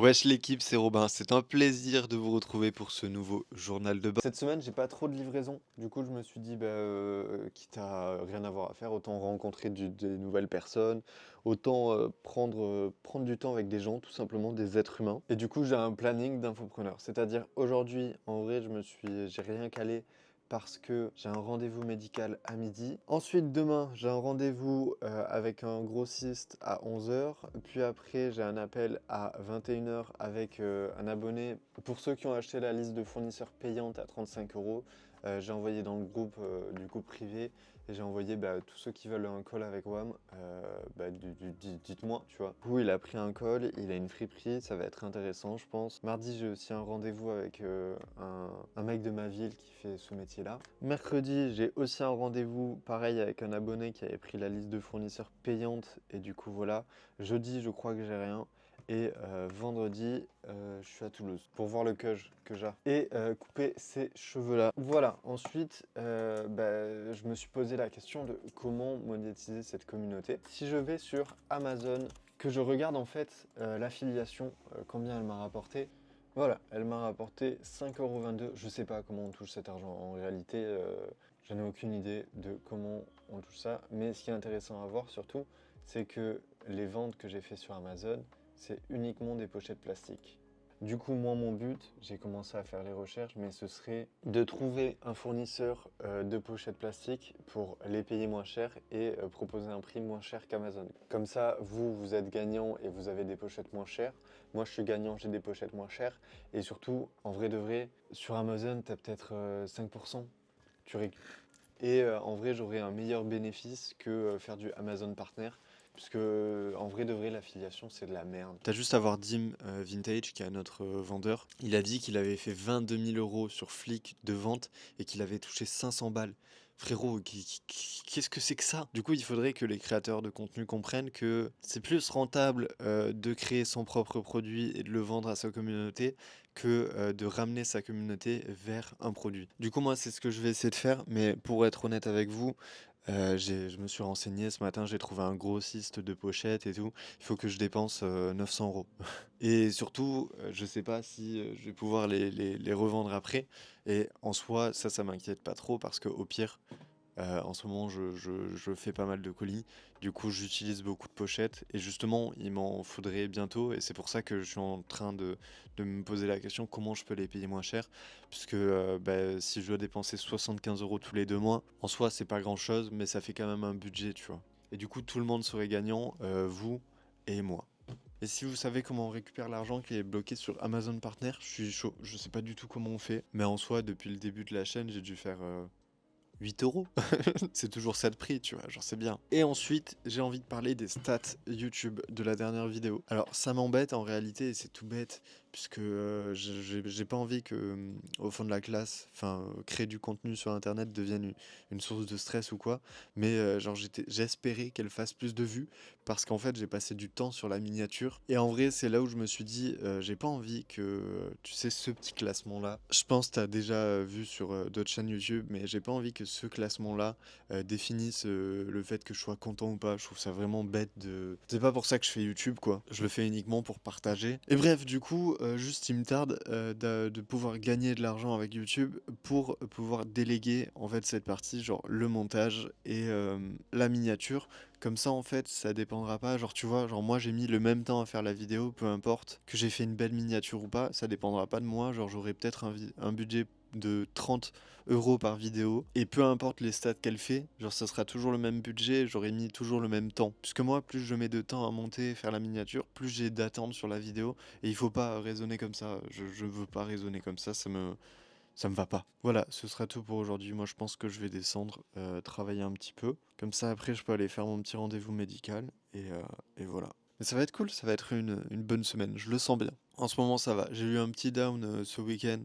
Wesh l'équipe, c'est Robin. C'est un plaisir de vous retrouver pour ce nouveau journal de bord. Cette semaine, j'ai pas trop de livraison. Du coup, je me suis dit, quitte à rien avoir à faire, autant rencontrer des nouvelles personnes, autant prendre du temps avec des gens, tout simplement des êtres humains. Et du coup, j'ai un planning d'infopreneur. C'est-à-dire aujourd'hui, en vrai, j'ai rien calé parce que j'ai un rendez-vous médical à midi. Ensuite, demain, j'ai un rendez-vous avec un grossiste à 11 heures. Puis après, j'ai un appel à 21 heures avec un abonné. Pour ceux qui ont acheté la liste de fournisseurs payante à 35 euros, j'ai envoyé dans le groupe du groupe privé et j'ai envoyé tous ceux qui veulent un call avec WAM, dites-moi, tu vois. Du coup, il a pris un call, il a une friperie, ça va être intéressant, je pense. Mardi, j'ai aussi un rendez-vous avec un mec de ma ville qui fait ce métier-là. Mercredi, j'ai aussi un rendez-vous, pareil, avec un abonné qui avait pris la liste de fournisseurs payante et du coup, voilà. Jeudi, je crois que j'ai rien. Et vendredi, je suis à Toulouse pour voir le que j'ai et couper ces cheveux-là. Voilà, ensuite, je me suis posé la question de comment monétiser cette communauté. Si je vais sur Amazon, que je regarde en fait l'affiliation, combien elle m'a rapporté. Voilà, elle m'a rapporté 5,22 €. Je sais pas comment on touche cet argent. En réalité, je n'ai aucune idée de comment on touche ça. Mais ce qui est intéressant à voir surtout, c'est que les ventes que j'ai fait sur Amazon, c'est uniquement des pochettes plastiques. Du coup, moi, mon but, j'ai commencé à faire les recherches, mais ce serait de trouver un fournisseur de pochettes plastiques pour les payer moins cher et proposer un prix moins cher qu'Amazon. Comme ça, vous êtes gagnant et vous avez des pochettes moins chères. Moi, je suis gagnant, j'ai des pochettes moins chères. Et surtout, en vrai de vrai, sur Amazon, tu as peut-être 5%. Tu réc- Et en vrai, j'aurais un meilleur bénéfice que faire du Amazon Partner. Puisque en vrai de vrai, l'affiliation, c'est de la merde. T'as juste à voir Dim Vintage, qui est notre vendeur. Il a dit qu'il avait fait 22 000 € sur Flick de vente et qu'il avait touché 500 balles. Frérot, qu'est-ce que c'est que ça? Du coup, il faudrait que les créateurs de contenu comprennent que c'est plus rentable de créer son propre produit et de le vendre à sa communauté que de ramener sa communauté vers un produit. Du coup, moi, c'est ce que je vais essayer de faire, mais pour être honnête avec vous, je me suis renseigné ce matin, j'ai trouvé un grossiste de pochettes et tout. Il faut que je dépense 900 euros. Et surtout, je sais pas si je vais pouvoir les revendre après. Et en soi, ça m'inquiète pas trop parce que au pire, en ce moment, je fais pas mal de colis. Du coup, j'utilise beaucoup de pochettes. Et justement, il m'en faudrait bientôt. Et c'est pour ça que je suis en train de me poser la question comment je peux les payer moins cher. Puisque si je dois dépenser 75 € tous les 2 mois, en soi, c'est pas grand chose, mais ça fait quand même un budget, tu vois. Et du coup, tout le monde serait gagnant, vous et moi. Et si vous savez comment on récupère l'argent qui est bloqué sur Amazon Partner, je suis chaud. Je sais pas du tout comment on fait. Mais en soi, depuis le début de la chaîne, j'ai dû faire 8 euros. C'est toujours ça de prix, tu vois, genre c'est bien. Et ensuite, j'ai envie de parler des stats YouTube de la dernière vidéo. Alors, ça m'embête en réalité, et c'est tout bête, puisque j'ai pas envie que, au fond de la classe, créer du contenu sur Internet devienne une source de stress ou quoi. Mais genre, j'espérais qu'elle fasse plus de vues, parce qu'en fait, j'ai passé du temps sur la miniature. Et en vrai, c'est là où je me suis dit, j'ai pas envie que, tu sais, ce petit classement-là. Je pense que t'as déjà vu sur d'autres chaînes YouTube, mais j'ai pas envie que ce classement-là définisse le fait que je sois content ou pas. Je trouve ça vraiment bête de. C'est pas pour ça que je fais YouTube, quoi. Je le fais uniquement pour partager. Et bref, du coup, juste il me tarde de pouvoir gagner de l'argent avec YouTube pour pouvoir déléguer en fait cette partie, genre le montage et la miniature. Comme ça, en fait, ça dépendra pas. Genre, tu vois, genre moi j'ai mis le même temps à faire la vidéo, peu importe que j'ai fait une belle miniature ou pas, ça dépendra pas de moi. Genre, j'aurai peut-être un budget de 30 € par vidéo. Et peu importe les stats qu'elle fait, genre ça sera toujours le même budget, j'aurai mis toujours le même temps. Puisque moi, plus je mets de temps à monter, faire la miniature, plus j'ai d'attentes sur la vidéo. Et il faut pas raisonner comme ça. Je veux pas raisonner comme ça me va pas. Voilà, ce sera tout pour aujourd'hui. Moi, je pense que je vais descendre, travailler un petit peu. Comme ça, après, je peux aller faire mon petit rendez-vous médical. Et voilà. Mais ça va être cool, ça va être une bonne semaine. Je le sens bien. En ce moment, ça va. J'ai eu un petit down ce week-end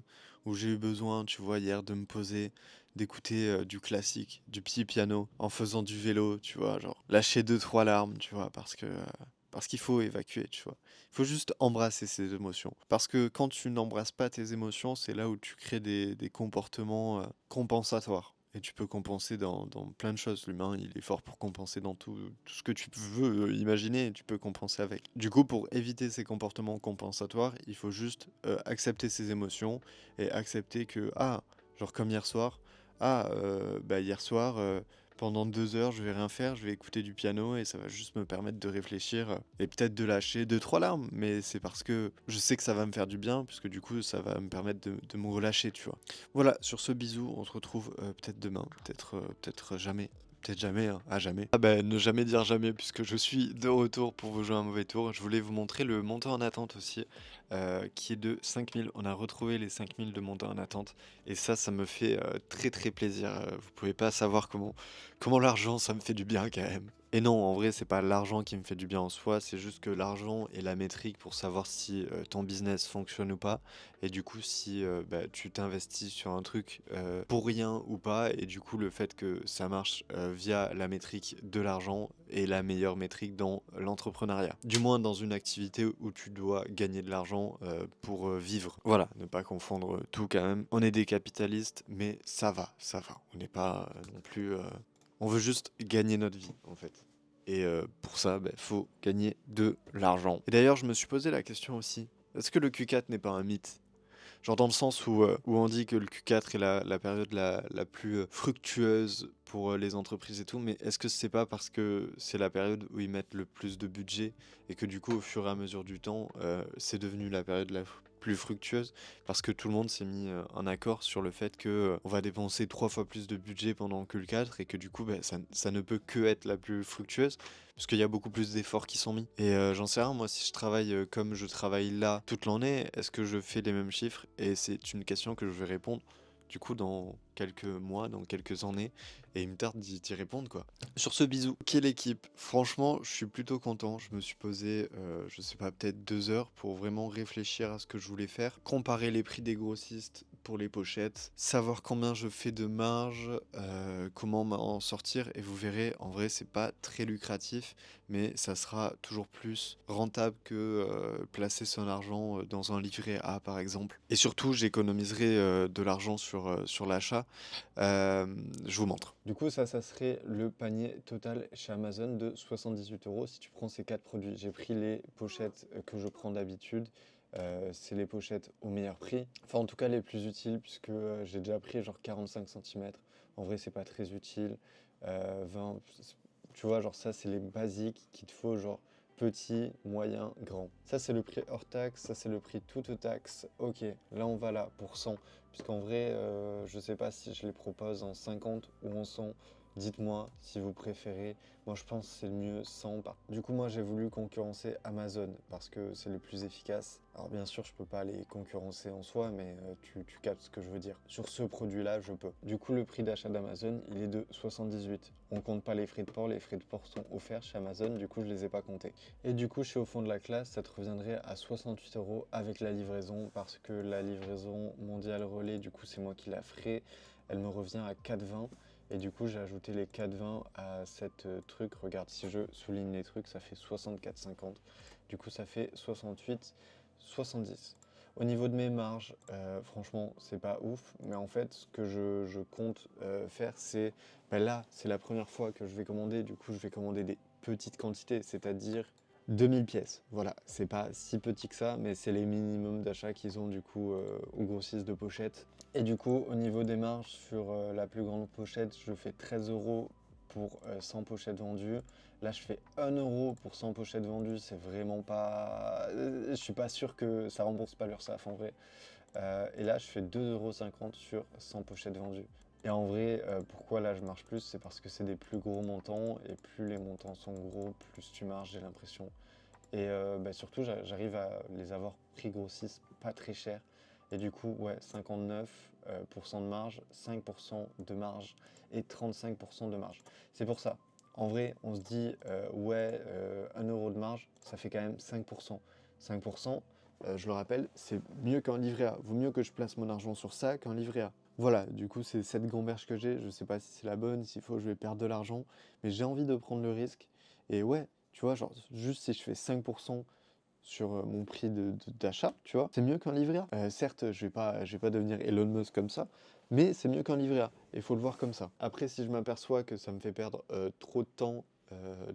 où j'ai eu besoin, tu vois, hier, de me poser, d'écouter du classique, du petit piano, en faisant du vélo, tu vois, genre lâcher deux, trois larmes, tu vois, parce qu'il faut évacuer, tu vois. Il faut juste embrasser ses émotions. Parce que quand tu n'embrasses pas tes émotions, c'est là où tu crées des comportements compensatoires. et tu peux compenser dans plein de choses. L'humain, il est fort pour compenser dans tout ce que tu veux imaginer, tu peux compenser avec. Du coup, pour éviter ces comportements compensatoires, il faut juste accepter ses émotions et accepter que, ah, genre comme hier soir, hier soir, pendant 2 heures, je vais rien faire, je vais écouter du piano et ça va juste me permettre de réfléchir et peut-être de lâcher 2, 3 larmes, mais c'est parce que je sais que ça va me faire du bien, puisque du coup, ça va me permettre de me relâcher, tu vois. Voilà, sur ce bisou, on se retrouve peut-être demain, peut-être jamais. Peut-être jamais, hein, à jamais. Ah bah, ne jamais dire jamais, puisque je suis de retour pour vous jouer un mauvais tour. Je voulais vous montrer le montant en attente aussi, qui est de 5000. On a retrouvé les 5000 de montant en attente. Et ça me fait très très plaisir. Vous pouvez pas savoir comment l'argent, ça me fait du bien quand même. Et non, en vrai, c'est pas l'argent qui me fait du bien en soi, c'est juste que l'argent est la métrique pour savoir si ton business fonctionne ou pas. Et du coup, si tu t'investis sur un truc pour rien ou pas, et du coup, le fait que ça marche via la métrique de l'argent est la meilleure métrique dans l'entrepreneuriat. Du moins dans une activité où tu dois gagner de l'argent pour vivre. Voilà, ne pas confondre tout quand même. On est des capitalistes, mais ça va, ça va. On n'est pas non plus... On veut juste gagner notre vie, en fait. Et pour ça, faut gagner de l'argent. Et d'ailleurs, je me suis posé la question aussi. Est-ce que le Q4 n'est pas un mythe? Genre dans le sens où on dit que le Q4 est la période la plus fructueuse pour les entreprises et tout, mais est-ce que c'est pas parce que c'est la période où ils mettent le plus de budget et que du coup au fur et à mesure du temps, c'est devenu la période la plus fructueuse parce que tout le monde s'est mis en accord sur le fait que on va dépenser 3 fois plus de budget pendant que le 4 et que du coup ça ne peut que être la plus fructueuse parce qu'il y a beaucoup plus d'efforts qui sont mis. Et j'en sais rien, moi, si je travaille comme je travaille là toute l'année, est-ce que je fais les mêmes chiffres? Et c'est une question que je vais répondre du coup dans quelques mois, dans quelques années, et il me tarde d'y répondre quoi. Sur ce bisou, quelle équipe? Franchement, je suis plutôt content. Je me suis posé, je sais pas, peut-être 2 heures pour vraiment réfléchir à ce que je voulais faire, comparer les prix des grossistes pour les pochettes, savoir combien je fais de marge, comment en sortir, et vous verrez, en vrai, c'est pas très lucratif, mais ça sera toujours plus rentable que placer son argent dans un livret A par exemple. Et surtout, j'économiserai de l'argent sur l'achat. Je vous montre. Du coup, ça serait le panier total chez Amazon de 78 euros si tu prends ces 4 produits. J'ai pris les pochettes que je prends d'habitude. C'est les pochettes au meilleur prix. Enfin, en tout cas, les plus utiles, puisque j'ai déjà pris genre 45 cm. En vrai, c'est pas très utile. 20, tu vois, genre ça, c'est les basiques qu'il te faut, genre petit, moyen, grand. Ça, c'est le prix hors taxe, ça, c'est le prix toute taxe. Ok, là, on va là pour 100. Puisqu'en vrai, je sais pas si je les propose en 50 ou en 100. Dites-moi si vous préférez. Moi, je pense que c'est le mieux 100. Du coup, moi, j'ai voulu concurrencer Amazon parce que c'est le plus efficace. Alors, bien sûr, je peux pas les concurrencer en soi, mais tu captes ce que je veux dire. Sur ce produit-là, je peux. Du coup, le prix d'achat d'Amazon, il est de 78. On compte pas les frais de port. Les frais de port sont offerts chez Amazon. Du coup, je les ai pas comptés. Et du coup, je suis au fond de la classe. Ça te reviendrait à 68 euros avec la livraison parce que la livraison mondiale relais, du coup, c'est moi qui la ferai. Elle me revient à 4,20. Et du coup, j'ai ajouté les 4,20 à cette truc. Regarde, si je souligne les trucs, ça fait 64,50. Du coup, ça fait 68, 70. Au niveau de mes marges, franchement, c'est pas ouf. Mais en fait, ce que je compte faire, c'est... là, c'est la première fois que je vais commander. Du coup, je vais commander des petites quantités, c'est-à-dire 2000 pièces. Voilà, c'est pas si petit que ça, mais c'est les minimums d'achat qu'ils ont du coup aux grossistes de pochettes. Et du coup, au niveau des marges sur la plus grande pochette, je fais 13 euros pour 100 pochettes vendues. Là, je fais 1 euro pour 100 pochettes vendues. C'est vraiment pas. Je suis pas sûr que ça rembourse pas l'URSSAF en vrai. Et là, je fais 2,50 € sur 100 pochettes vendues. Et en vrai, pourquoi là je marche plus? C'est parce que c'est des plus gros montants. Et plus les montants sont gros, plus tu marches, j'ai l'impression. Et surtout, j'arrive à les avoir prix grossistes pas très cher. Et du coup, ouais, 59% de marge, 5% de marge et 35% de marge. C'est pour ça. En vrai, on se dit, 1 euro de marge, ça fait quand même 5%. 5%, je le rappelle, c'est mieux qu'un livret A. Vaut mieux que je place mon argent sur ça qu'un livret A. Voilà, du coup, c'est cette gamberge que j'ai. Je sais pas si c'est la bonne, s'il faut, je vais perdre de l'argent. Mais j'ai envie de prendre le risque. Et ouais, tu vois, genre, juste si je fais 5% sur mon prix d'achat, tu vois. C'est mieux qu'un livret A. Certes, je vais pas devenir Elon Musk comme ça, mais c'est mieux qu'un livret A. Il faut le voir comme ça. Après, si je m'aperçois que ça me fait perdre trop de temps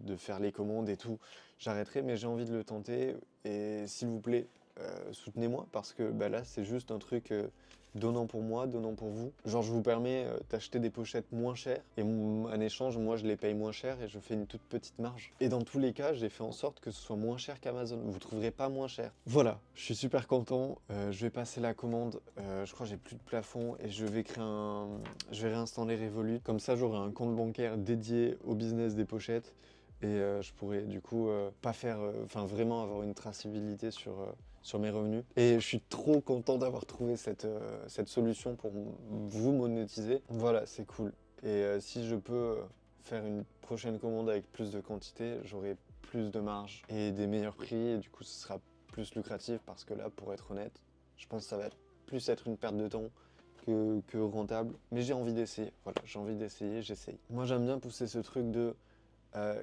de faire les commandes et tout, j'arrêterai, mais j'ai envie de le tenter. Et s'il vous plaît, soutenez-moi parce que bah, là, c'est juste un truc donnant pour moi, donnant pour vous. Genre, je vous permets d'acheter des pochettes moins chères et en échange, moi, je les paye moins cher et je fais une toute petite marge. Et dans tous les cas, j'ai fait en sorte que ce soit moins cher qu'Amazon. Vous trouverez pas moins cher. Voilà, je suis super content. Je vais passer la commande. Je crois que j'ai plus de plafond et je vais je vais réinstaller Revolut. Comme ça, j'aurai un compte bancaire dédié au business des pochettes. Et je pourrais du coup pas faire, enfin vraiment avoir une traçabilité sur mes revenus. Et je suis trop content d'avoir trouvé cette solution pour vous monétiser. Voilà, c'est cool. Et si je peux faire une prochaine commande avec plus de quantité, j'aurai plus de marge et des meilleurs prix. Et du coup, ce sera plus lucratif parce que là, pour être honnête, je pense que ça va plus être une perte de temps que rentable. Mais j'ai envie d'essayer. Voilà, j'ai envie d'essayer, j'essaye. Moi, j'aime bien pousser ce truc de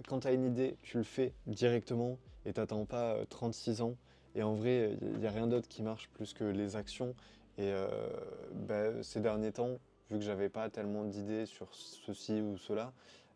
quand tu as une idée, tu le fais directement et t'attends pas 36 ans. Et en vrai, il n'y a rien d'autre qui marche plus que les actions. Et bah, ces derniers temps, vu que j'avais pas tellement d'idées sur ceci ou cela,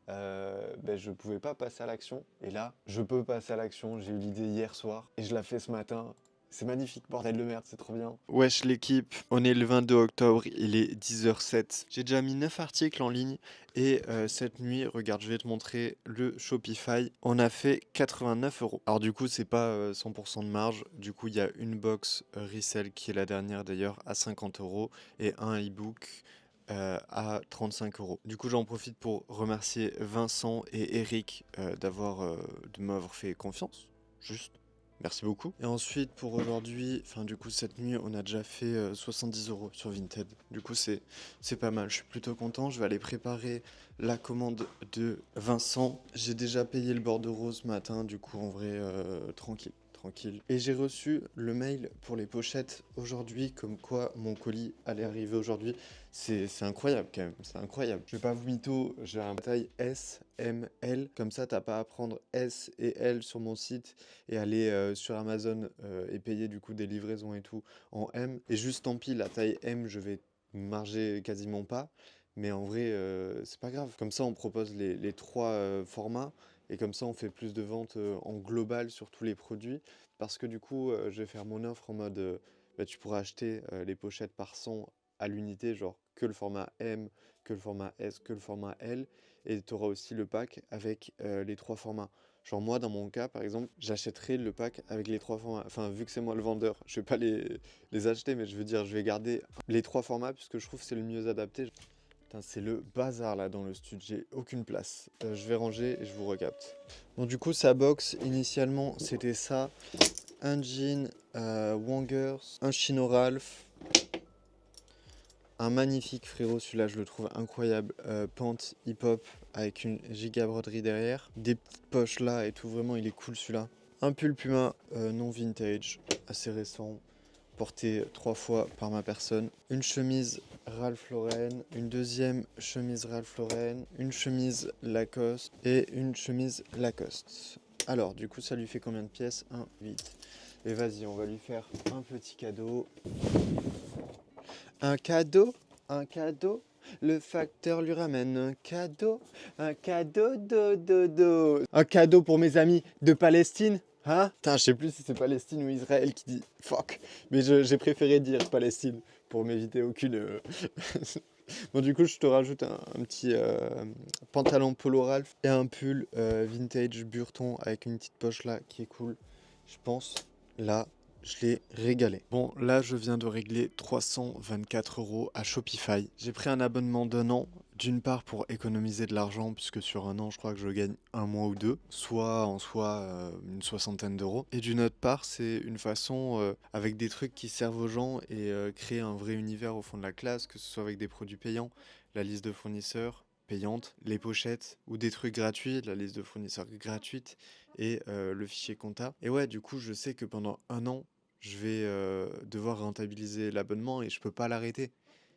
bah, je pouvais pas passer à l'action. Et là, je peux passer à l'action. J'ai eu l'idée hier soir et je la fais ce matin. C'est magnifique, bordel de merde, c'est trop bien. Wesh l'équipe, on est le 22 octobre, il est 10h07. J'ai déjà mis 9 articles en ligne et cette nuit, regarde, je vais te montrer le Shopify. On a fait 89 euros. Alors du coup, c'est pas 100% de marge. Du coup, il y a une box resell qui est la dernière d'ailleurs à 50 euros et un ebook à 35 euros. Du coup, j'en profite pour remercier Vincent et Eric de m'avoir fait confiance. Juste. Merci beaucoup. Et ensuite, pour aujourd'hui, enfin du coup cette nuit, on a déjà fait 70 euros sur Vinted. Du coup, c'est pas mal. Je suis plutôt content. Je vais aller préparer la commande de Vincent. J'ai déjà payé le bordereau ce matin. Du coup, en vrai, tranquille. Tranquille. Et j'ai reçu le mail pour les pochettes aujourd'hui, comme quoi mon colis allait arriver aujourd'hui. C'est incroyable quand même, c'est incroyable. Je vais pas vous mytho, j'ai un taille S, M, L. Comme ça, t'as pas à prendre S et L sur mon site et aller sur Amazon et payer du coup des livraisons et tout en M. Et juste tant pis, la taille M, je vais marger quasiment pas. Mais en vrai, c'est pas grave. Comme ça, on propose les trois formats. Et comme ça, on fait plus de ventes en global sur tous les produits. Parce que du coup, je vais faire mon offre en mode, bah, tu pourras acheter les pochettes par 100 à l'unité, genre que le format M, que le format S, que le format L. Et tu auras aussi le pack avec les trois formats. Genre moi, dans mon cas, par exemple, j'achèterai le pack avec les trois formats. Enfin, vu que c'est moi le vendeur, je vais pas les acheter, mais je veux dire, je vais garder les trois formats puisque je trouve que c'est le mieux adapté. Putain, c'est le bazar là dans le studio, j'ai aucune place. Je vais ranger et je vous recapte. Bon, du coup, sa box, initialement, c'était ça. Un jean Wangers, un chino Ralph, un magnifique frérot, celui-là je le trouve incroyable, pente hip-hop avec une giga broderie derrière, des petites poches là et tout, vraiment il est cool celui-là. Un pull Puma non vintage, assez récent, porté 3 fois par ma personne. Une chemise Ralph Lauren, une deuxième chemise Ralph Lauren, une chemise Lacoste et une chemise Lacoste. Alors du coup ça lui fait combien de pièces? 1, 8. Et vas-y, on va lui faire un petit cadeau. Un cadeau, un cadeau. Le facteur lui ramène un cadeau do. Un cadeau pour mes amis de Palestine. Hein? Putain, je sais plus si c'est Palestine ou Israël qui dit fuck. Mais j'ai préféré dire Palestine pour m'éviter aucune. Bon, du coup, je te rajoute un petit pantalon polo Ralph et un pull vintage Burton avec une petite poche là qui est cool. Je pense là, je l'ai régalé. Bon, là, je viens de régler 324 euros à Shopify. J'ai pris un abonnement d'un an, d'une part pour économiser de l'argent, puisque sur un an, je crois que je gagne un mois ou deux, soit en soi une soixantaine d'euros. Et d'une autre part, c'est une façon avec des trucs qui servent aux gens et créer un vrai univers au fond de la classe, que ce soit avec des produits payants, la liste de fournisseurs payante, les pochettes ou des trucs gratuits, la liste de fournisseurs gratuite et le fichier compta. Et ouais, du coup, je sais que pendant un an, je vais devoir rentabiliser l'abonnement et je peux pas l'arrêter.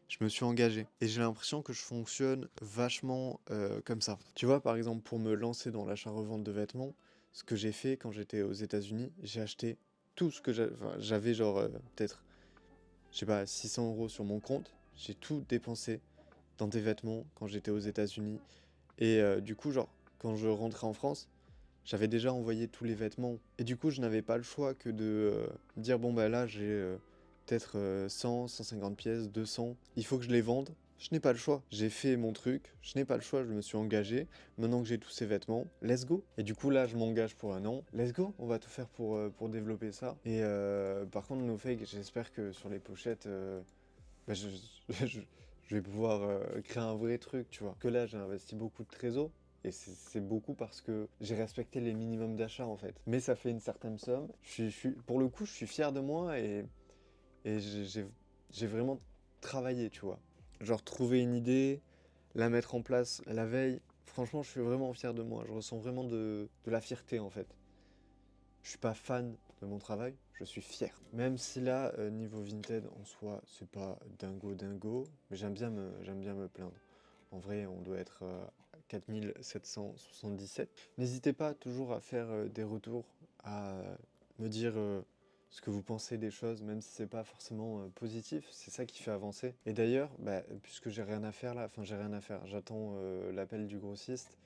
Je me suis engagé. Et j'ai l'impression que je fonctionne vachement comme ça. Tu vois, par exemple, pour me lancer dans l'achat-revente de vêtements, ce que j'ai fait quand j'étais aux États-Unis, j'ai acheté tout ce que j'avais, enfin, j'avais genre peut-être, je sais pas, 600 € sur mon compte. J'ai tout dépensé dans des vêtements quand j'étais aux États-Unis. Et du coup, genre, quand je rentrais en France, j'avais déjà envoyé tous les vêtements. Et du coup, je n'avais pas le choix que de dire, bon, bah là, j'ai peut-être 100, 150 pièces, 200. Il faut que je les vende. Je n'ai pas le choix. J'ai fait mon truc. Je n'ai pas le choix. Je me suis engagé. Maintenant que j'ai tous ces vêtements, let's go. Et du coup, là, je m'engage pour un an. Let's go. On va tout faire pour développer ça. Et par contre, NoFake, j'espère que sur les pochettes, bah, je vais pouvoir créer un vrai truc, tu vois. Que là, j'ai investi beaucoup de trésor. Et c'est beaucoup parce que j'ai respecté les minimums d'achat en fait. Mais ça fait une certaine somme. Pour le coup, je suis fier de moi et j'ai vraiment travaillé, tu vois. Genre trouver une idée, la mettre en place la veille. Franchement, je suis vraiment fier de moi. Je ressens vraiment de la fierté en fait. Je suis pas fan de mon travail, je suis fier. Même si là, niveau Vinted en soi, c'est pas dingo, mais j'aime bien me plaindre. En vrai, on doit être à 4777. N'hésitez pas toujours à faire des retours, à me dire ce que vous pensez des choses, même si c'est pas forcément positif, c'est ça qui fait avancer. Et d'ailleurs, bah, puisque j'ai rien à faire là, enfin j'ai rien à faire, j'attends l'appel du grossiste.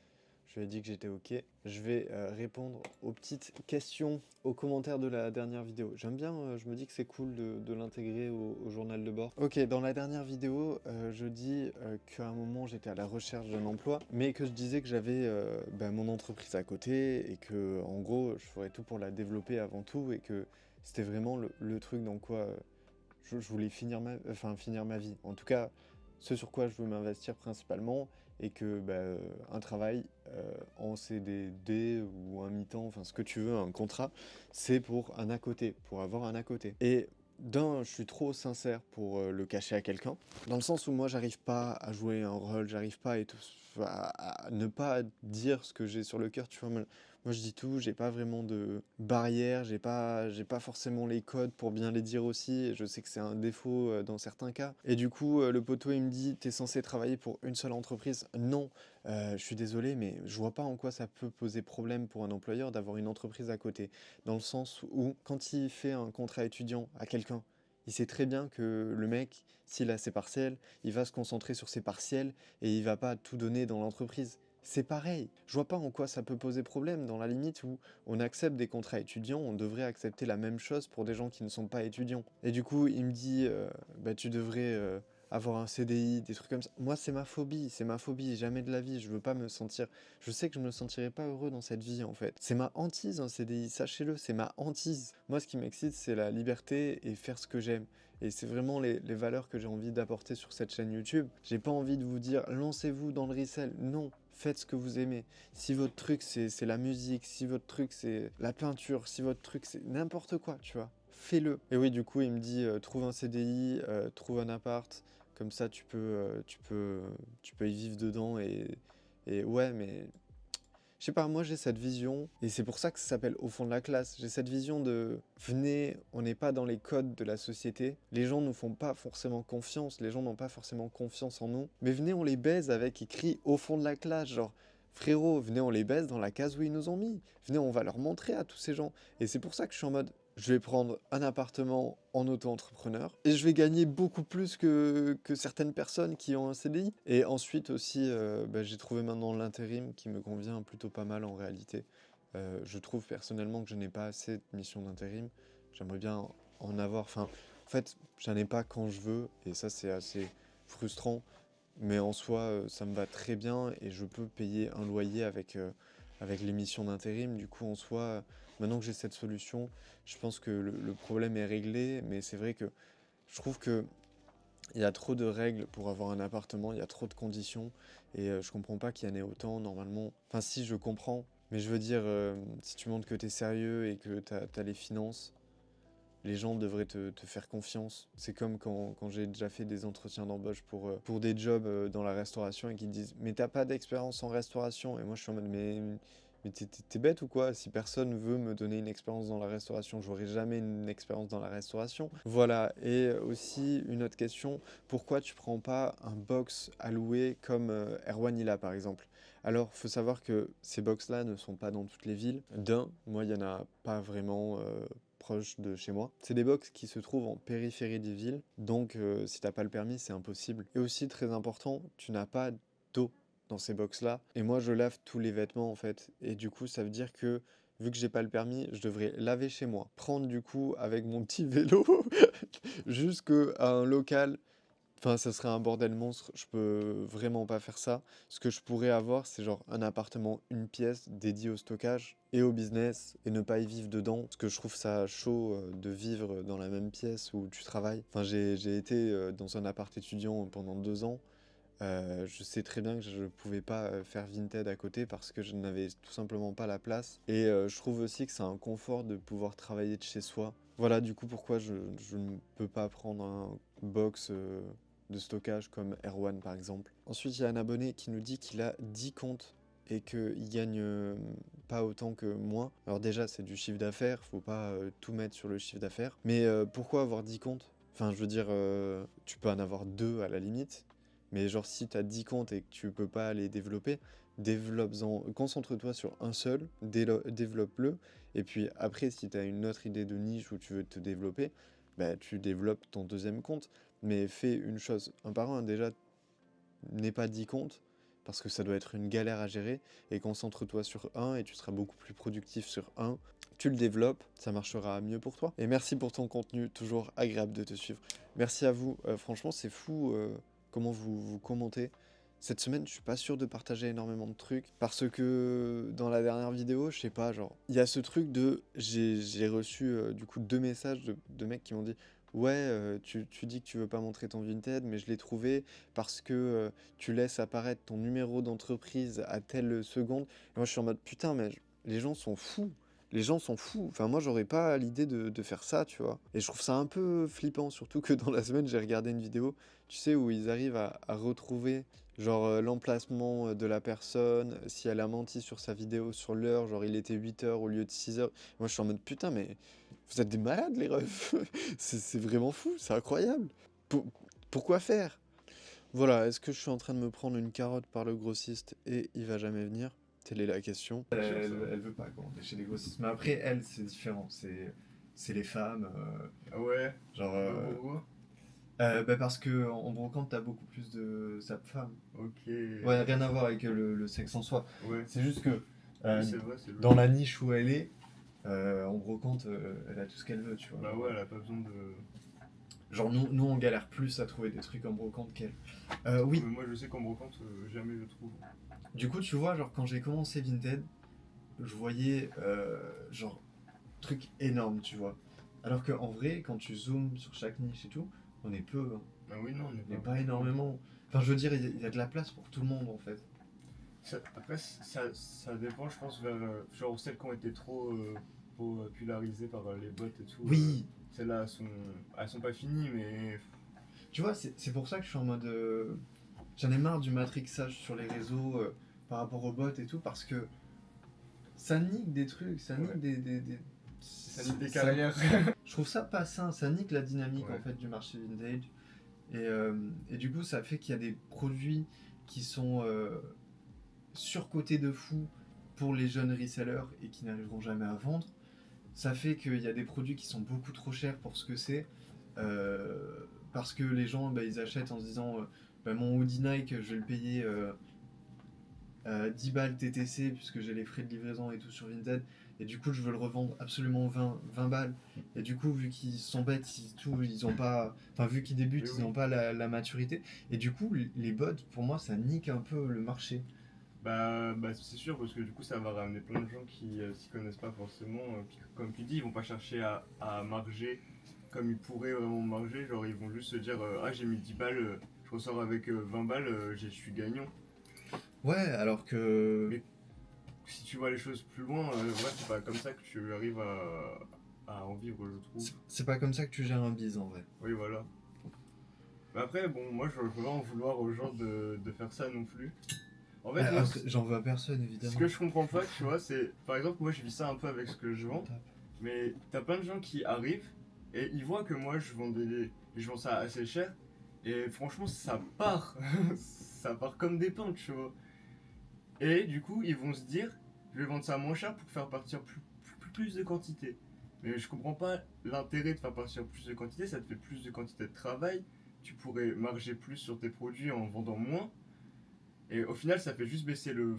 Je lui ai dit que j'étais ok. Je vais répondre aux petites questions, aux commentaires de la dernière vidéo. J'aime bien, je me dis que c'est cool de l'intégrer au journal de bord. Ok, dans la dernière vidéo, je dis qu'à un moment j'étais à la recherche d'un emploi, mais que je disais que j'avais bah, mon entreprise à côté et que en gros je ferais tout pour la développer avant tout et que c'était vraiment le truc dans quoi je voulais finir finir ma vie. En tout cas, ce sur quoi je veux m'investir principalement et que bah, un travail en CDD ou un mi-temps, enfin ce que tu veux, un contrat, c'est pour un à côté, pour avoir un à côté. Et d'un, je suis trop sincère pour le cacher à quelqu'un, dans le sens où moi j'arrive pas à jouer un rôle, j'arrive pas à ne pas dire ce que j'ai sur le cœur, tu vois. Moi je dis tout, j'ai pas vraiment de barrière, j'ai pas forcément les codes pour bien les dire aussi, et je sais que c'est un défaut dans certains cas. Et du coup, le poteau il me dit, t'es censé travailler pour une seule entreprise? Non, je suis désolé, mais je vois pas en quoi ça peut poser problème pour un employeur d'avoir une entreprise à côté. Dans le sens où, quand il fait un contrat étudiant à quelqu'un, il sait très bien que le mec, s'il a ses partiels, il va se concentrer sur ses partiels et il va pas tout donner dans l'entreprise. C'est pareil. Je vois pas en quoi ça peut poser problème dans la limite où on accepte des contrats étudiants, on devrait accepter la même chose pour des gens qui ne sont pas étudiants. Et du coup, il me dit, bah tu devrais avoir un CDI, des trucs comme ça. Moi, c'est ma phobie, jamais de la vie. Je veux pas me sentir. Je sais que je me sentirais pas heureux dans cette vie en fait. C'est ma hantise un CDI, sachez-le, c'est ma hantise. Moi, ce qui m'excite, c'est la liberté et faire ce que j'aime. Et c'est vraiment les valeurs que j'ai envie d'apporter sur cette chaîne YouTube. J'ai pas envie de vous dire lancez-vous dans le resell. Non, faites ce que vous aimez. Si votre truc c'est la musique, si votre truc c'est la peinture, si votre truc c'est n'importe quoi, tu vois, fais-le. Et oui, du coup, il me dit trouve un CDI, trouve un appart, comme ça tu peux y vivre dedans et ouais, mais je sais pas, moi j'ai cette vision, et c'est pour ça que ça s'appelle Au fond de la classe. J'ai cette vision de venez, on n'est pas dans les codes de la société, les gens nous font pas forcément confiance, les gens n'ont pas forcément confiance en nous, mais venez, on les baise avec écrit Au fond de la classe, genre frérot, venez, on les baise dans la case où ils nous ont mis, venez, on va leur montrer à tous ces gens. Et c'est pour ça que je suis en mode je vais prendre un appartement en auto-entrepreneur et je vais gagner beaucoup plus que certaines personnes qui ont un CDI. Et ensuite aussi, bah, j'ai trouvé maintenant l'intérim qui me convient plutôt pas mal en réalité. Je trouve personnellement que je n'ai pas assez de missions d'intérim. J'aimerais bien en avoir. Enfin, en fait, j'en ai pas quand je veux et ça c'est assez frustrant. Mais en soi, ça me va très bien et je peux payer un loyer avec les missions d'intérim. Du coup, en soi, maintenant que j'ai cette solution, je pense que le problème est réglé. Mais c'est vrai que je trouve que il y a trop de règles pour avoir un appartement, il y a trop de conditions et je comprends pas qu'il y en ait autant normalement. Enfin, si, je comprends, mais je veux dire, si tu montres que tu es sérieux et que tu as les finances, les gens devraient te faire confiance. C'est comme quand j'ai déjà fait des entretiens d'embauche pour des jobs dans la restauration et qu'ils te disent mais t'as pas d'expérience en restauration. Et moi je suis en mode mais t'es bête ou quoi? Si personne veut me donner une expérience dans la restauration, j'aurai jamais une expérience dans la restauration. Voilà, et aussi une autre question, pourquoi tu prends pas un box à louer comme Erwan il a par exemple? Alors, faut savoir que ces box-là ne sont pas dans toutes les villes. D'un, moi, il n'y en a pas vraiment proche de chez moi. C'est des box qui se trouvent en périphérie des villes, donc si t'as pas le permis, c'est impossible. Et aussi, très important, tu n'as pas d'eau dans ces box-là. Et moi, je lave tous les vêtements, en fait. Et du coup, ça veut dire que, vu que j'ai pas le permis, je devrais laver chez moi. Prendre, du coup, avec mon petit vélo, jusqu'à un local. Enfin, ça serait un bordel monstre, je peux vraiment pas faire ça. Ce que je pourrais avoir, c'est genre un appartement, une pièce dédiée au stockage et au business et ne pas y vivre dedans. Parce que je trouve ça chaud de vivre dans la même pièce où tu travailles. Enfin, j'ai été dans un appart étudiant pendant 2 ans. Je sais très bien que je ne pouvais pas faire Vinted à côté parce que je n'avais tout simplement pas la place. Et je trouve aussi que c'est un confort de pouvoir travailler de chez soi. Voilà du coup pourquoi je ne peux pas prendre un box de stockage comme Erwan par exemple. Ensuite, il y a un abonné qui nous dit qu'il a 10 comptes et qu'il gagne pas autant que moi. Alors déjà, c'est du chiffre d'affaires, faut pas tout mettre sur le chiffre d'affaires. Mais pourquoi avoir 10 comptes? Enfin, je veux dire, tu peux en avoir 2 à la limite. Mais genre, si tu as 10 comptes et que tu peux pas les développer, développe-en, concentre-toi sur un seul, développe-le. Et puis après, si tu as une autre idée de niche où tu veux te développer, bah, tu développes ton deuxième compte. Mais fais une chose un par un. Déjà, n'aie pas 10 comptes, parce que ça doit être une galère à gérer. Et concentre-toi sur un et tu seras beaucoup plus productif sur un. Tu le développes, ça marchera mieux pour toi. Et merci pour ton contenu, toujours agréable de te suivre. Merci à vous. Franchement, c'est fou comment vous commentez. Cette semaine, je suis pas sûr de partager énormément de trucs parce que dans la dernière vidéo, je sais pas, genre, il y a ce truc de j'ai reçu du coup 2 messages de mecs qui m'ont dit ouais, tu dis que tu veux pas montrer ton Vinted, mais je l'ai trouvé parce que tu laisses apparaître ton numéro d'entreprise à telle seconde. Et moi, je suis en mode putain, mais les gens sont fous. Les gens sont fous. Enfin, moi, j'aurais pas l'idée de faire ça, tu vois. Et je trouve ça un peu flippant, surtout que dans la semaine, j'ai regardé une vidéo, tu sais, où ils arrivent à retrouver, genre, l'emplacement de la personne, si elle a menti sur sa vidéo, sur l'heure, genre, il était 8 h au lieu de 6 h. Moi, je suis en mode, putain, mais vous êtes des malades, les refs. C'est vraiment fou, c'est incroyable. Pour- Pourquoi faire? Voilà, est-ce que je suis en train de me prendre une carotte par le grossiste et il va jamais venir? Telle est la question. Elle veut pas commander chez les grossistes. Mais après, elle, c'est différent. C'est les femmes. Ah ouais, Genre. pourquoi? Bah parce que en brocante, t'as beaucoup plus de sap-femmes. Ok. Ouais, rien à voir avec le sexe en soi. Ouais, C'est juste que oui, c'est vrai, c'est dans logique. la niche où elle est, en brocante, elle a tout ce qu'elle veut, tu vois. Bah ouais, elle a pas besoin de. Genre, nous, on galère plus à trouver des trucs en brocante qu'elle. Oui, Mais moi je sais qu'en brocante, jamais je trouve. du coup, tu vois, genre, quand j'ai commencé Vinted, je voyais, genre, truc énorme, tu vois. Alors qu'en vrai, quand tu zoomes sur chaque niche et tout, on est peu, hein. Ah oui, non, on On n'est n'est pas. pas énormément. Enfin, je veux dire, il y a de la place pour tout le monde, en fait. Après, ça dépend, je pense, vers. Genre celles qui ont été trop popularisées par les bots et tout. Oui, Celles-là, elles sont pas finies, mais. tu vois, c'est pour ça que je suis en mode. J'en ai marre du matrixage sur les réseaux par rapport aux bots et tout, parce que ça nique des trucs, ça nique Ouais. des. Ça nique des carrières. Je trouve ça pas sain, ça nique la dynamique Ouais. en fait du marché vintage. Et du coup, ça fait qu'il y a des produits qui sont surcotés de fou pour les jeunes resellers et qui n'arriveront jamais à vendre. Ça fait qu'il y a des produits qui sont beaucoup trop chers pour ce que c'est. Parce que les gens, bah, ils achètent en se disant bah, mon hoodie Nike, je vais le payer 10 balles TTC puisque j'ai les frais de livraison et tout sur Vinted. Et du coup, je veux le revendre absolument 20 balles. Et du coup, vu qu'ils sont bêtes, ils ont pas. Enfin, vu qu'ils débutent, Oui, ils n'ont oui. pas la maturité. Et du coup, les bots, pour moi, ça nique un peu le marché. Bah c'est sûr, parce que du coup, ça va ramener plein de gens qui s'y connaissent pas forcément. Puis, comme tu dis, ils vont pas chercher à marger comme ils pourraient vraiment marger. Genre, ils vont juste se dire ah, j'ai mis 10 balles, je ressors avec 20 balles, je suis gagnant. Ouais, alors que. Mais si tu vois les choses plus loin, ouais, c'est pas comme ça que tu arrives à en vivre, je trouve. C'est pas comme ça que tu gères un bise en vrai. Oui, voilà. Mais après, bon, moi, je veux pas en vouloir aux gens de faire ça non plus. En fait, moi, Après, j'en veux à personne, ce évidemment. que je comprends pas, tu vois, c'est. Par exemple, moi, je vis ça un peu avec ce que je vends. Mais t'as plein de gens qui arrivent et ils voient que moi je vends ça assez cher et franchement ça part, ça part comme des pains, tu vois. Et du coup ils vont se dire je vais vendre ça moins cher pour faire partir plus de quantité. Mais je comprends pas l'intérêt de faire partir plus de quantité, ça te fait plus de quantité de travail, tu pourrais marger plus sur tes produits en vendant moins, et au final ça fait juste baisser le...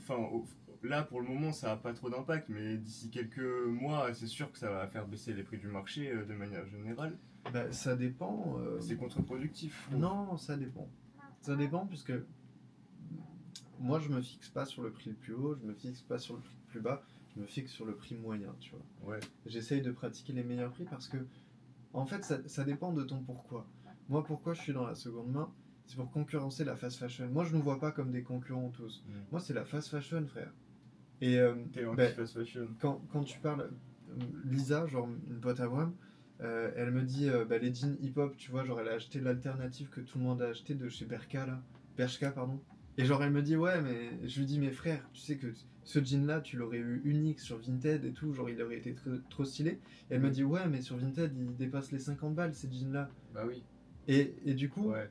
Là pour le moment ça a pas trop d'impact, mais d'ici quelques mois c'est sûr que ça va faire baisser les prix du marché de manière générale. Bah, ça dépend. C'est contre-productif, je trouve. Non, ça dépend. Ça dépend puisque moi je me fixe pas sur le prix le plus haut, je me fixe pas sur le prix le plus bas, je me fixe sur le prix moyen, tu vois. Ouais, J'essaye de pratiquer les meilleurs prix parce que, en fait, ça dépend de ton pourquoi. Moi, pourquoi je suis dans la seconde main? C'est pour concurrencer la fast fashion. Moi, je ne vois pas comme des concurrents tous. Mm. Moi, c'est la fast fashion, frère. Et t'es ben, anti-fast fashion. quand tu parles, Lisa, genre une pote à moi, elle me dit bah, les jeans hip-hop, tu vois, genre elle a acheté l'alternative que tout le monde a acheté de chez Bershka, là. Bershka, pardon. Et genre elle me dit ouais, mais je lui dis mais frère, tu sais que ce jean-là, tu l'aurais eu unique sur Vinted et tout, genre il aurait été trop stylé. Et elle me dit ouais, mais sur Vinted, il dépasse les 50 balles ces jeans-là. Bah oui. Et du coup, Ouais,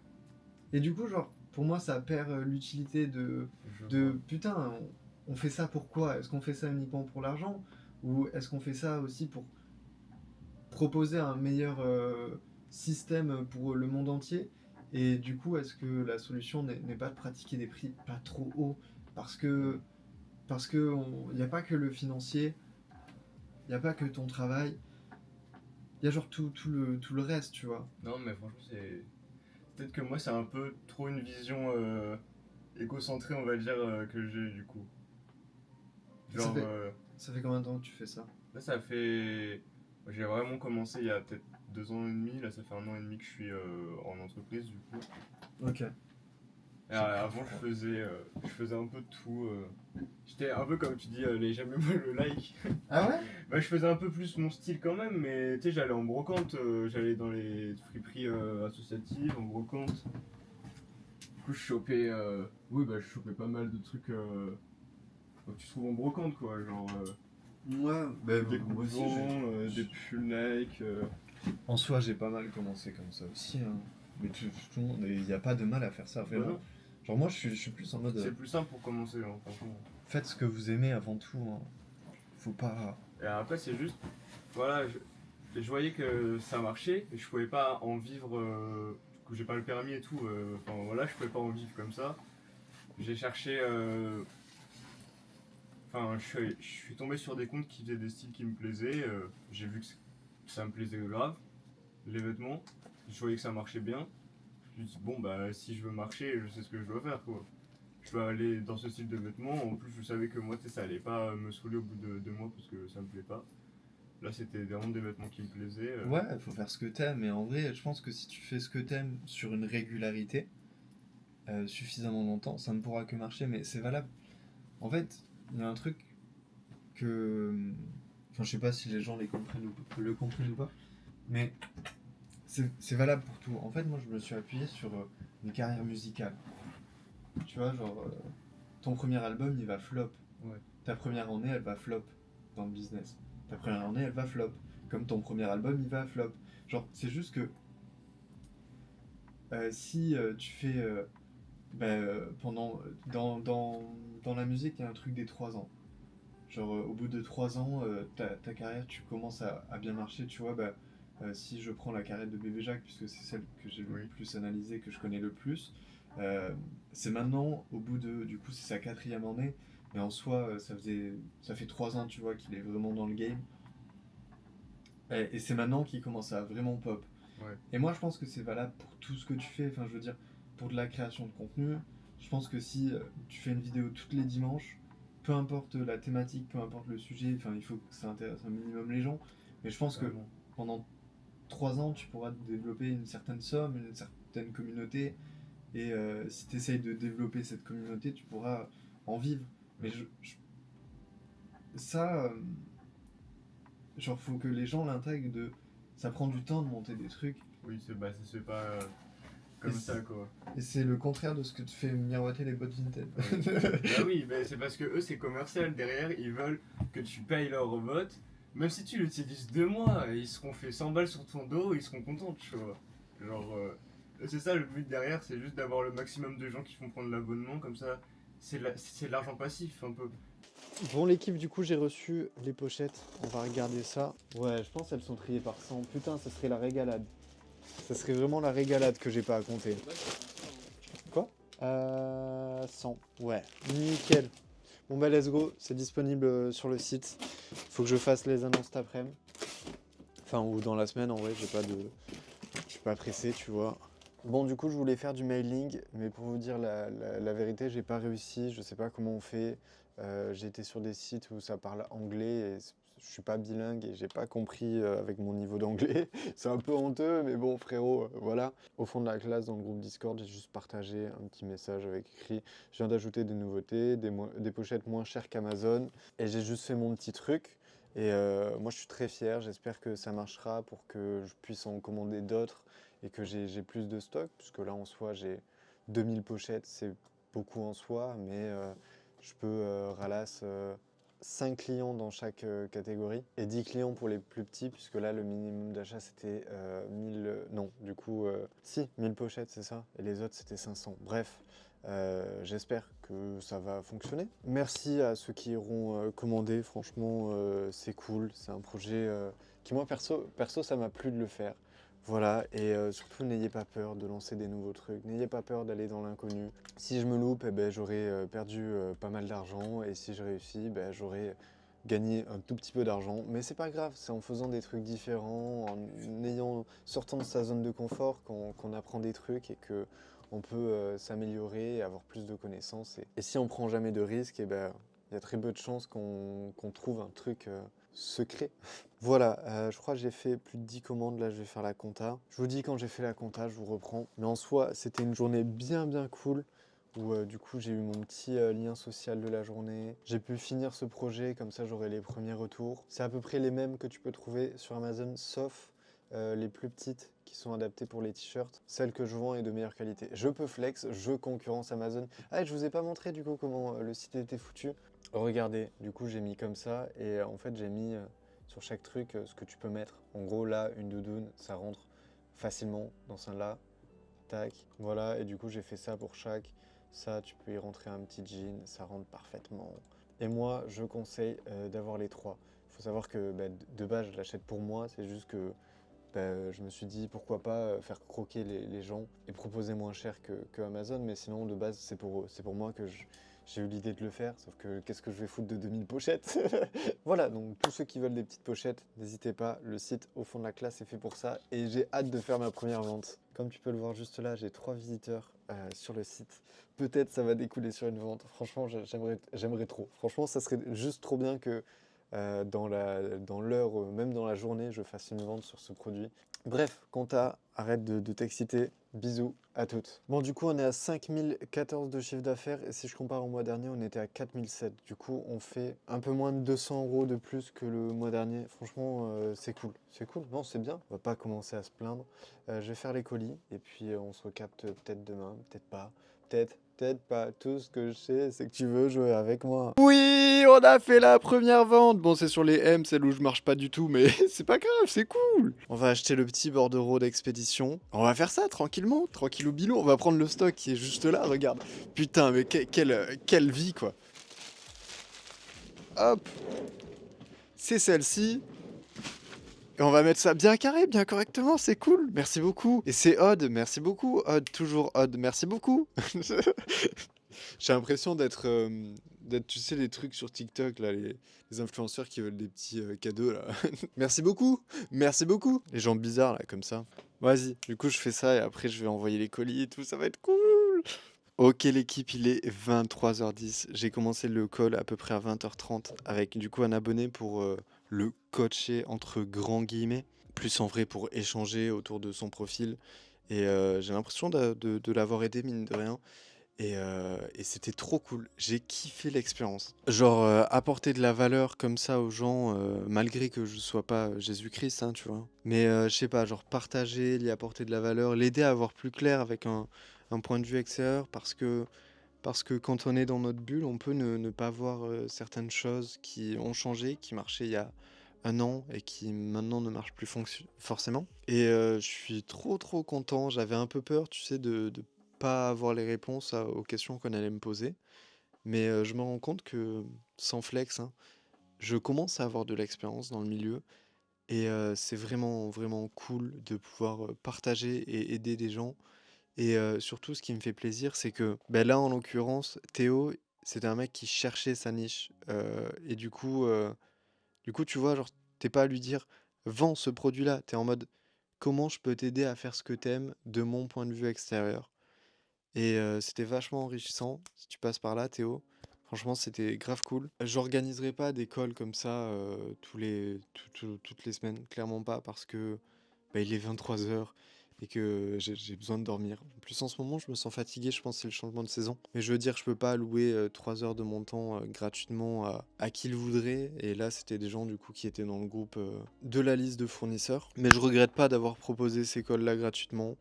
genre, pour moi, ça perd l'utilité de je vois. putain, on fait ça pourquoi? Est-ce qu'on fait ça uniquement pour l'argent? Ou est-ce qu'on fait ça aussi pour proposer un meilleur système pour le monde entier? Et du coup, est-ce que la solution n'est pas de pratiquer des prix pas trop hauts? Parce que il n'y a pas que le financier, il n'y a pas que ton travail, il y a genre tout le reste, tu vois. Non, mais franchement, c'est. Peut-être que moi, c'est un peu trop une vision égocentrée, on va dire, que j'ai du coup. Ça Genre, fait, ça fait combien de temps que tu fais ça? là, ça fait. J'ai vraiment commencé il y a peut-être 2 ans et demi. Là, ça fait 1 an et demi que je suis en entreprise, du coup. Ok. Et, avant, je faisais un peu de tout. J'étais un peu comme tu dis, les jamais moi le like. Ah ouais? Bah, je faisais un peu plus mon style quand même, mais tu sais, j'allais en brocante, j'allais dans les friperies associatives, en brocante. Du coup, je chopais, oui, bah, je chopais pas mal de trucs que tu trouves en brocante, quoi. Genre Ouais, bah, des moi aussi, coupons, des pulls Nike. en soi, j'ai pas mal commencé comme ça aussi, hein. Mais tout le monde, il n'y a pas de mal à faire ça, vraiment. Voilà. Genre, moi, je suis plus en mode. C'est le plus simple pour commencer, hein, franchement. Faites ce que vous aimez avant tout, hein. Faut pas. Et après, c'est juste, voilà, je voyais que ça marchait, et je pouvais pas en vivre, du coup, j'ai pas le permis et tout, enfin voilà, je pouvais pas en vivre comme ça. J'ai cherché, enfin, je suis tombé sur des comptes qui faisaient des styles qui me plaisaient, j'ai vu que ça me plaisait grave, les vêtements, je voyais que ça marchait bien. Je me suis dit, bon, bah, si je veux marcher, je sais ce que je dois faire, quoi. Je dois aller dans ce style de vêtements. En plus, je savais que moi, tu sais, ça allait pas me saouler au bout de 2 mois parce que ça me plaît pas. Là, c'était vraiment des vêtements qui me plaisaient. Ouais, faut faire ce que t'aimes. Et en vrai, je pense que si tu fais ce que t'aimes sur une régularité, suffisamment longtemps, ça ne pourra que marcher. Mais c'est valable. En fait, il y a un truc que. Enfin, je sais pas si les gens le comprennent ou pas. Mais c'est valable pour tout. En fait, moi, je me suis appuyé sur une carrière musicale. Tu vois, genre, ton premier album, il va flop. Ouais. Ta première année, elle va flop dans le business. Ta première année, elle va flop. Comme ton premier album, il va flop. Genre, c'est juste que si tu fais dans la musique, il y a un truc des 3 ans. Genre, au bout de 3 ans, ta carrière, tu commences à bien marcher, tu vois. Si je prends la carrière de Bébé Jacques, puisque c'est celle que j'ai le plus analysée, que je connais le plus, c'est maintenant, au bout de. Du coup, c'est sa 4e année, mais en soi, ça fait 3 ans, tu vois, qu'il est vraiment dans le game. Et c'est maintenant qu'il commence à vraiment pop. Ouais. Et moi, je pense que c'est valable pour tout ce que tu fais. Enfin, je veux dire, pour de la création de contenu, je pense que si tu fais une vidéo tous les dimanches, peu importe la thématique, peu importe le sujet, enfin, il faut que ça intéresse un minimum les gens. Mais je pense que Vraiment. pendant 3 ans, tu pourras développer une certaine somme, une certaine communauté. Et si tu essayes de développer cette communauté, tu pourras en vivre. Mais ça, genre, faut que les gens l'intègrent de. Ça prend du temps de monter des trucs. Oui, ça se fait pas comme Et ça, quoi. Et c'est le contraire de ce que te fait miroiter les bots Vinted. Bah oui, bah c'est parce que eux, c'est commercial. Derrière, ils veulent que tu payes leur robot. Même si tu l'utilises 2 mois, ils seront fait 100 balles sur ton dos, ils seront contents, tu vois. Genre, c'est ça le but derrière, c'est juste d'avoir le maximum de gens qui font prendre l'abonnement, comme ça, c'est de l'argent passif un peu. Bon l'équipe, du coup j'ai reçu les pochettes, on va regarder ça. Ouais, je pense qu'elles sont triées par 100. Putain, ça serait la régalade. Ça serait vraiment la régalade que j'ai pas à compter. Quoi 100. Ouais, nickel. Bon bah let's go, c'est disponible sur le site. Faut que je fasse les annonces cet après-midi. Enfin, ou dans la semaine, en vrai, je suis pas pressé, tu vois. Bon, du coup, je voulais faire du mailing, mais pour vous dire la vérité, j'ai pas réussi. Je sais pas comment on fait. J'ai été sur des sites où ça parle anglais et je suis pas bilingue et j'ai pas compris avec mon niveau d'anglais. C'est un peu honteux, mais bon, frérot, voilà. Au fond de la classe, dans le groupe Discord, j'ai juste partagé un petit message avec écrit: je viens d'ajouter des nouveautés, des pochettes moins chères qu'Amazon, et j'ai juste fait mon petit truc. Et moi, je suis très fier. J'espère que ça marchera pour que je puisse en commander d'autres et que j'ai plus de stock, puisque là, en soi, j'ai 2000 pochettes. C'est beaucoup en soi, mais je peux ralasse 5 clients dans chaque catégorie et 10 clients pour les plus petits, puisque là, le minimum d'achat, c'était 1000... non, du coup, si, 1000 pochettes, c'est ça. Et les autres, c'était 500. Bref. J'espère que ça va fonctionner. Merci à ceux qui iront commander, franchement c'est cool, c'est un projet qui moi perso ça m'a plu de le faire. Voilà, et surtout n'ayez pas peur de lancer des nouveaux trucs, n'ayez pas peur d'aller dans l'inconnu. Si je me loupe, eh ben, j'aurai perdu pas mal d'argent, et si je réussis, ben, j'aurai gagné un tout petit peu d'argent. Mais c'est pas grave, c'est en faisant des trucs différents, sortant de sa zone de confort qu'on apprend des trucs et que on peut s'améliorer et avoir plus de connaissances. Et si on prend jamais de risques, eh ben, il y a très peu de chances qu'on trouve un truc secret. Voilà, je crois que j'ai fait plus de 10 commandes, là je vais faire la compta. Je vous dis quand j'ai fait la compta, je vous reprends. Mais en soi, c'était une journée bien cool, où du coup j'ai eu mon petit lien social de la journée. J'ai pu finir ce projet, comme ça j'aurai les premiers retours. C'est à peu près les mêmes que tu peux trouver sur Amazon, sauf les plus petites qui sont adaptées pour les t-shirts. Celle que je vends est de meilleure qualité. Je peux flex, je concurrence Amazon. Ah, et je vous ai pas montré du coup comment le site était foutu. Regardez, du coup j'ai mis comme ça, et en fait j'ai mis sur chaque truc ce que tu peux mettre. En gros là, une doudoune, ça rentre facilement dans celle-là. Tac, voilà, et du coup j'ai fait ça pour chaque. Ça, tu peux y rentrer un petit jean, ça rentre parfaitement. Et moi, je conseille d'avoir les trois. Il faut savoir que bah, de base, je l'achète pour moi, c'est juste que bah, je me suis dit pourquoi pas faire croquer les gens et proposer moins cher que Amazon, mais sinon de base c'est pour moi que j'ai eu l'idée de le faire, sauf que qu'est-ce que je vais foutre de 2000 pochettes. Voilà, donc tous ceux qui veulent des petites pochettes, n'hésitez pas, le site au fond de la classe est fait pour ça, et j'ai hâte de faire ma première vente. Comme tu peux le voir juste là, j'ai 3 visiteurs sur le site. Peut-être ça va découler sur une vente. Franchement, j'aimerais trop. Franchement, ça serait juste trop bien que dans l'heure, même dans la journée, je fasse une vente sur ce produit. Bref, compta, arrête de t'exciter. Bisous à toutes. Bon, du coup, on est à 5014 de chiffre d'affaires, et si je compare au mois dernier, on était à 4007. Du coup, on fait un peu moins de 200 € de plus que le mois dernier. Franchement, c'est cool. C'est cool. Non, c'est bien. On va pas commencer à se plaindre. Je vais faire les colis, et puis on se recapte peut-être demain, peut-être pas. Peut-être pas. Tout ce que je sais, c'est que tu veux jouer avec moi. Oui, on a fait la première vente. Bon, c'est sur les M, celle où je marche pas du tout, mais c'est pas grave, c'est cool. On va acheter le petit bordereau d'expédition. On va faire ça tranquillement, tranquillou bilou. On va prendre le stock qui est juste là, regarde. Putain, mais quelle vie, quoi. Hop, c'est celle-ci. Et on va mettre ça bien carré, bien correctement, c'est cool. Merci beaucoup. Et c'est Odd, merci beaucoup. Odd, toujours Odd, merci beaucoup. J'ai l'impression d'être, tu sais, les trucs sur TikTok, là, les influenceurs qui veulent des petits cadeaux, là. Merci beaucoup, merci beaucoup. Les gens bizarres, là, comme ça. Vas-y, du coup, je fais ça et après, je vais envoyer les colis et tout, ça va être cool. Ok, l'équipe, il est 23h10. J'ai commencé le call à peu près à 20h30 avec, du coup, un abonné pour le coacher, entre grands guillemets, plus en vrai pour échanger autour de son profil. Et j'ai l'impression de l'avoir aidé, mine de rien. Et c'était trop cool. J'ai kiffé l'expérience. Genre, apporter de la valeur comme ça aux gens, malgré que je sois pas Jésus-Christ, hein, tu vois. Mais je sais pas, genre partager, lui apporter de la valeur, l'aider à voir plus clair avec un point de vue extérieur, parce que quand on est dans notre bulle, on peut ne pas voir certaines choses qui ont changé, qui marchaient il y a un an et qui maintenant ne marchent plus forcément. Et je suis trop content. J'avais un peu peur, tu sais, de pas avoir les réponses aux questions qu'on allait me poser. Mais je me rends compte que, sans flex, hein, je commence à avoir de l'expérience dans le milieu et c'est vraiment, vraiment cool de pouvoir partager et aider des gens. Et surtout, ce qui me fait plaisir, c'est que ben là, en l'occurrence, Théo, c'était un mec qui cherchait sa niche. Et du coup, tu vois, genre, t'es pas à lui dire, vends ce produit-là. T'es en mode, comment je peux t'aider à faire ce que t'aimes de mon point de vue extérieur. Et c'était vachement enrichissant. Si tu passes par là, Théo, franchement, c'était grave cool. J'organiserai pas des calls comme ça toutes les semaines, clairement pas, parce que bah, il est 23 h et que j'ai besoin de dormir. En plus, en ce moment, je me sens fatigué, je pense que c'est le changement de saison. Mais je veux dire, je peux pas allouer 3 heures de mon temps gratuitement à qui le voudrait. Et là, c'était des gens du coup qui étaient dans le groupe de la liste de fournisseurs. Mais je regrette pas d'avoir proposé ces calls-là gratuitement.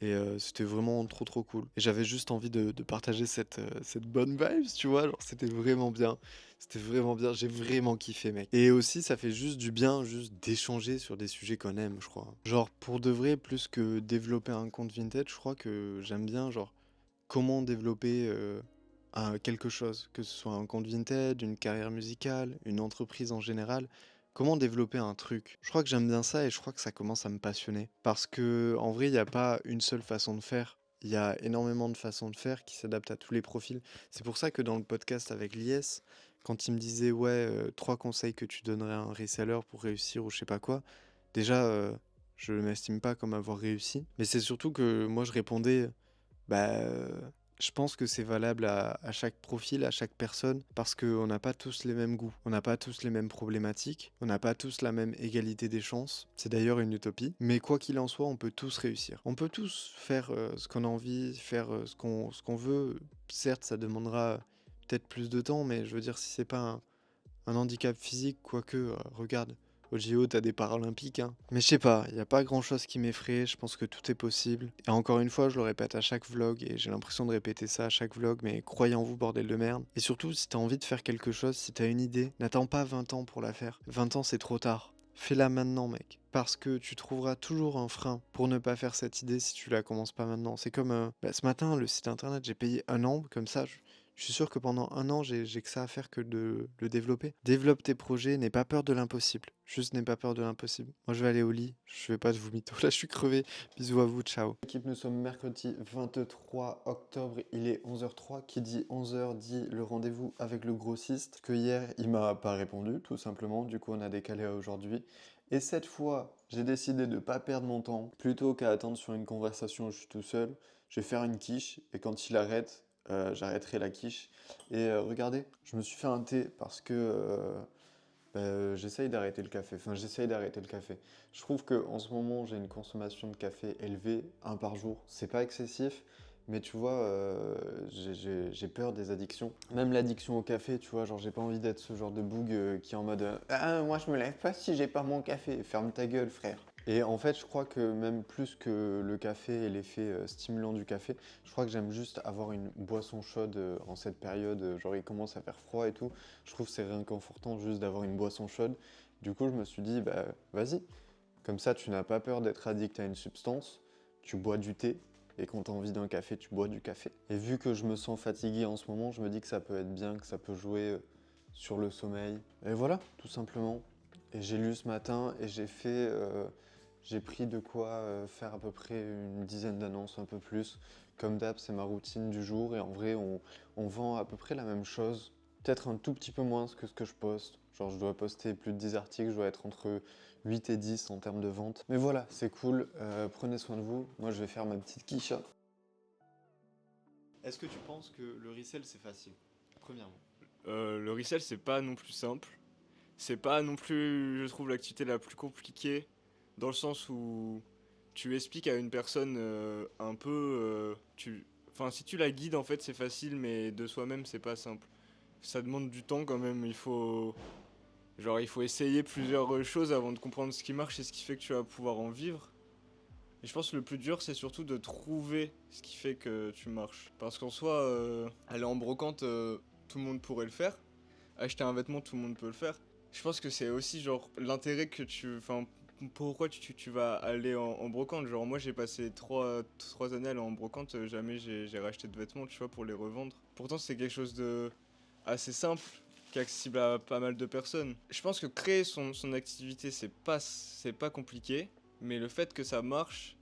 Et c'était vraiment trop trop cool. Et j'avais juste envie de partager cette bonne vibes, tu vois. Genre, c'était vraiment bien. C'était vraiment bien. J'ai vraiment kiffé, mec. Et aussi, ça fait juste du bien, juste d'échanger sur des sujets qu'on aime, je crois. Genre, pour de vrai, plus que développer un compte vintage, je crois que j'aime bien, genre, comment développer quelque chose. Que ce soit un compte vintage, une carrière musicale, une entreprise en général. Comment développer un truc? Je crois que j'aime bien ça et je crois que ça commence à me passionner. Parce que en vrai, il n'y a pas une seule façon de faire. Il y a énormément de façons de faire qui s'adaptent à tous les profils. C'est pour ça que dans le podcast avec Lies, quand il me disait ouais, 3 conseils que tu donnerais à un reseller pour réussir ou je sais pas quoi, déjà, je ne m'estime pas comme avoir réussi. Mais c'est surtout que moi je répondais bah, je pense que c'est valable à chaque profil, à chaque personne, parce qu'on n'a pas tous les mêmes goûts, on n'a pas tous les mêmes problématiques, on n'a pas tous la même égalité des chances. C'est d'ailleurs une utopie. Mais quoi qu'il en soit, on peut tous réussir. On peut tous faire ce qu'on a envie, faire ce qu'on veut. Certes, ça demandera peut-être plus de temps, mais je veux dire, si c'est pas un handicap physique, quoique, regarde. Au JO, t'as des Paralympiques, hein. Mais je sais pas, y a pas grand chose qui m'effraie, je pense que tout est possible. Et encore une fois, je le répète à chaque vlog, et j'ai l'impression de répéter ça à chaque vlog, mais croyez en vous, bordel de merde. Et surtout, si t'as envie de faire quelque chose, si t'as une idée, n'attends pas 20 ans pour la faire. 20 ans, c'est trop tard. Fais-la maintenant, mec. Parce que tu trouveras toujours un frein pour ne pas faire cette idée si tu la commences pas maintenant. C'est comme ce matin, le site internet, j'ai payé 1 an, comme ça, je suis sûr que pendant 1 an, j'ai que ça à faire que de le développer. Développe tes projets, n'aie pas peur de l'impossible. Juste n'aie pas peur de l'impossible. Moi, je vais aller au lit, je vais pas de vomito. Là, je suis crevé. Bisous à vous, ciao. Équipe, nous sommes mercredi 23 octobre, il est 11h03. Qui dit 11h dit le rendez-vous avec le grossiste. Que hier, il m'a pas répondu, tout simplement. Du coup, on a décalé à aujourd'hui. Et cette fois, j'ai décidé de pas perdre mon temps. Plutôt qu'à attendre sur une conversation où je suis tout seul, je vais faire une quiche. Et quand il arrête, j'arrêterai la quiche. Et regardez, je me suis fait un thé parce que j'essaye d'arrêter le café. Enfin, j'essaye d'arrêter le café. Je trouve que en ce moment, j'ai une consommation de café élevée, un par jour. C'est pas excessif, mais tu vois, j'ai peur des addictions. Même l'addiction au café, tu vois, genre j'ai pas envie d'être ce genre de boug qui est en mode ah, moi je me lève pas si j'ai pas mon café. Ferme ta gueule, frère. Et en fait, je crois que même plus que le café et l'effet stimulant du café, je crois que j'aime juste avoir une boisson chaude en cette période. Genre, il commence à faire froid et tout. Je trouve que c'est réconfortant juste d'avoir une boisson chaude. Du coup, je me suis dit, bah vas-y. Comme ça, tu n'as pas peur d'être addict à une substance. Tu bois du thé. Et quand tu as envie d'un café, tu bois du café. Et vu que je me sens fatigué en ce moment, je me dis que ça peut être bien, que ça peut jouer sur le sommeil. Et voilà, tout simplement. Et j'ai lu ce matin et j'ai pris de quoi faire à peu près une dizaine d'annonces, un peu plus. Comme d'hab, c'est ma routine du jour et en vrai, on vend à peu près la même chose. Peut-être un tout petit peu moins que ce que je poste. Genre, je dois poster plus de 10 articles, je dois être entre 8 et 10 en termes de vente. Mais voilà, c'est cool. Prenez soin de vous. Moi, je vais faire ma petite quiche. Est-ce que tu penses que le resell, c'est facile? Premièrement. Le resell, c'est pas non plus simple. C'est pas non plus, je trouve, l'activité la plus compliquée, dans le sens où tu expliques à une personne un peu. Enfin, si tu la guides, en fait, c'est facile, mais de soi-même, c'est pas simple. Ça demande du temps quand même. Il faut essayer plusieurs choses avant de comprendre ce qui marche et ce qui fait que tu vas pouvoir en vivre. Et je pense que le plus dur, c'est surtout de trouver ce qui fait que tu marches. Parce qu'en soi, aller en brocante, tout le monde pourrait le faire. Acheter un vêtement, tout le monde peut le faire. Je pense que c'est aussi genre l'intérêt que tu... Enfin, pourquoi tu vas aller en brocante. Genre moi j'ai passé 3 années à aller en brocante, jamais j'ai racheté de vêtements, tu vois, pour les revendre. Pourtant c'est quelque chose de assez simple, qui est accessible à pas mal de personnes. Je pense que créer son activité, c'est pas compliqué, mais le fait que ça marche,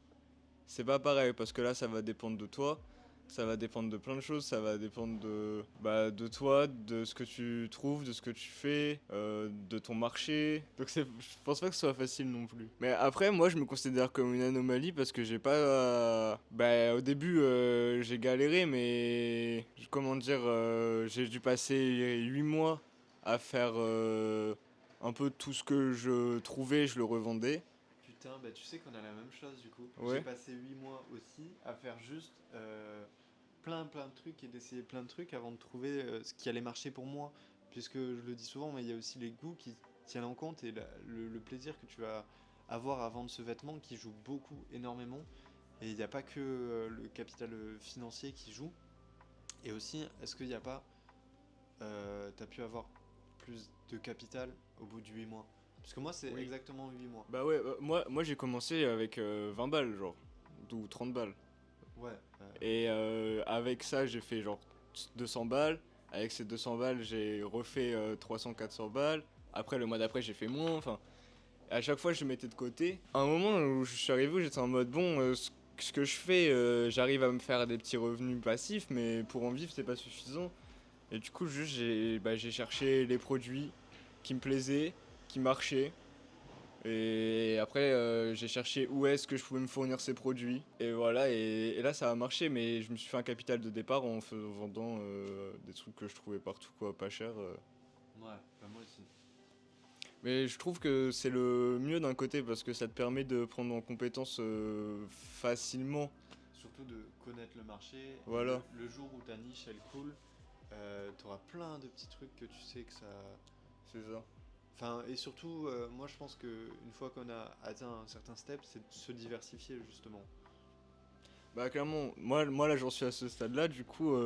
c'est pas pareil, parce que là, ça va dépendre de toi, ça va dépendre de plein de choses, ça va dépendre de toi, de ce que tu trouves, de ce que tu fais, de ton marché. Donc je pense pas que ce soit facile non plus. Mais après, moi, je me considère comme une anomalie parce que j'ai pas... au début, j'ai galéré, mais... Comment dire, j'ai dû passer 8 mois à faire un peu tout ce que je trouvais, je le revendais. Putain, bah tu sais qu'on a la même chose du coup. Ouais. J'ai passé 8 mois aussi à faire juste plein de trucs et d'essayer plein de trucs avant de trouver ce qui allait marcher pour moi. Puisque je le dis souvent, mais il y a aussi les goûts qui tiennent en compte et le plaisir que tu vas avoir à vendre ce vêtement qui joue beaucoup, énormément. Et il n'y a pas que le capital financier qui joue. Et aussi, est-ce qu'il n'y a pas... t'as pu avoir plus de capital au bout de 8 mois? Parce que moi, c'est Oui. exactement 8 mois. Bah ouais, moi j'ai commencé avec 20 balles, genre, ou 30 balles. Ouais. Et avec ça, j'ai fait genre 200 balles. Avec ces 200 balles, j'ai refait 300-400 balles. Après, le mois d'après, j'ai fait moins. Enfin, à chaque fois, je mettais de côté. À un moment où je suis arrivé, où j'étais en mode bon, ce que je fais, j'arrive à me faire des petits revenus passifs, mais pour en vivre, c'est pas suffisant. Et du coup, juste, j'ai cherché les produits qui me plaisaient, qui marchaient. Et après, j'ai cherché où est-ce que je pouvais me fournir ces produits. Et voilà, et là, ça a marché, mais je me suis fait un capital de départ en vendant des trucs que je trouvais partout, quoi, pas cher. Ouais, bah moi aussi. Mais je trouve que c'est le mieux d'un côté parce que ça te permet de prendre en compétence facilement. Surtout de connaître le marché. Voilà. Le jour où ta niche elle coule, t'auras plein de petits trucs que tu sais que ça. C'est ça. Enfin, et surtout, moi je pense que une fois qu'on a atteint un certain step, c'est de se diversifier justement. Bah clairement, moi là j'en suis à ce stade-là, du coup,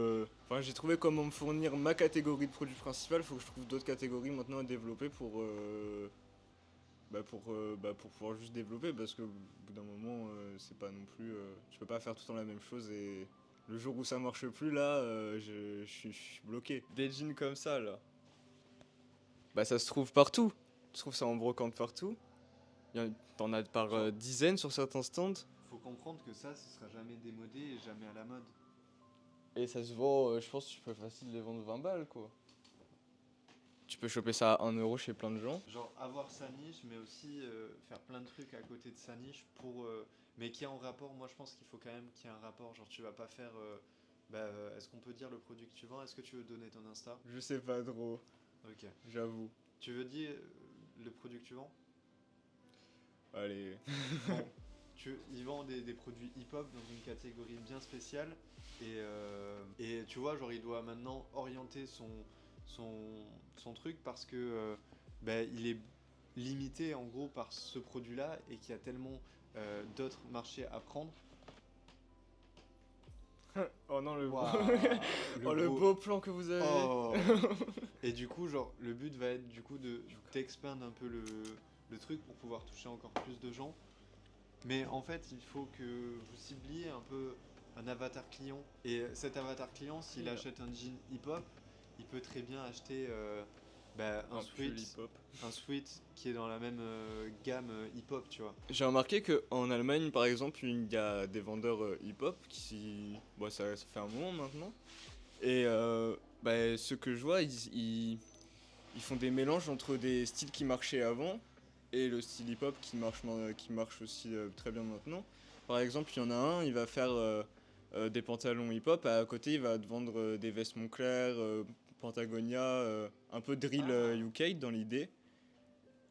j'ai trouvé comment me fournir ma catégorie de produits principal, faut que je trouve d'autres catégories maintenant à développer pour pouvoir juste développer, parce que au bout d'un moment, c'est pas non plus, tu peux pas faire tout le temps la même chose et le jour où ça marche plus là, je suis bloqué. Des jeans comme ça là, bah ça se trouve partout, tu trouves ça en brocante partout, t'en as par dizaines sur certains stands. Faut comprendre que ça, ce sera jamais démodé et jamais à la mode. Et ça se vend, je pense que tu peux facile les vendre 20 balles quoi. Tu peux choper ça à 1 € chez plein de gens. Genre avoir sa niche, mais aussi faire plein de trucs à côté de sa niche pour. Mais qui est en rapport, moi je pense qu'il faut quand même qu'il y ait un rapport. Genre tu vas pas faire. Est-ce qu'on peut dire le produit que tu vends? Est-ce que tu veux donner ton Insta? Je sais pas trop, Ok. j'avoue. Tu veux dire le produit que tu vends? Allez. Bon, ils vendent des produits hip-hop dans une catégorie bien spéciale. Et tu vois, genre, il doit maintenant orienter son truc parce que il est limité en gros par ce produit-là et qu'il y a tellement d'autres marchés à prendre. Oh non, le Waouh, beau... le beau plan que vous avez. Oh. Et du coup, genre, le but va être du coup d'expandre un peu le truc pour pouvoir toucher encore plus de gens. Mais en fait, il faut que vous cibliez un peu un avatar client. Et cet avatar client, s'il achète un jean hip-hop, il peut très bien acheter un sweat qui est dans la même gamme hip-hop, tu vois. J'ai remarqué qu'en Allemagne, par exemple, il y a des vendeurs hip-hop qui... Bon, ça fait un moment maintenant. Et ceux que je vois, ils font des mélanges entre des styles qui marchaient avant et le style hip-hop qui marche aussi très bien maintenant. Par exemple, il y en a un, il va faire des pantalons hip-hop, à côté il va te vendre des vestes Moncler, Patagonia, un peu drill UK dans l'idée.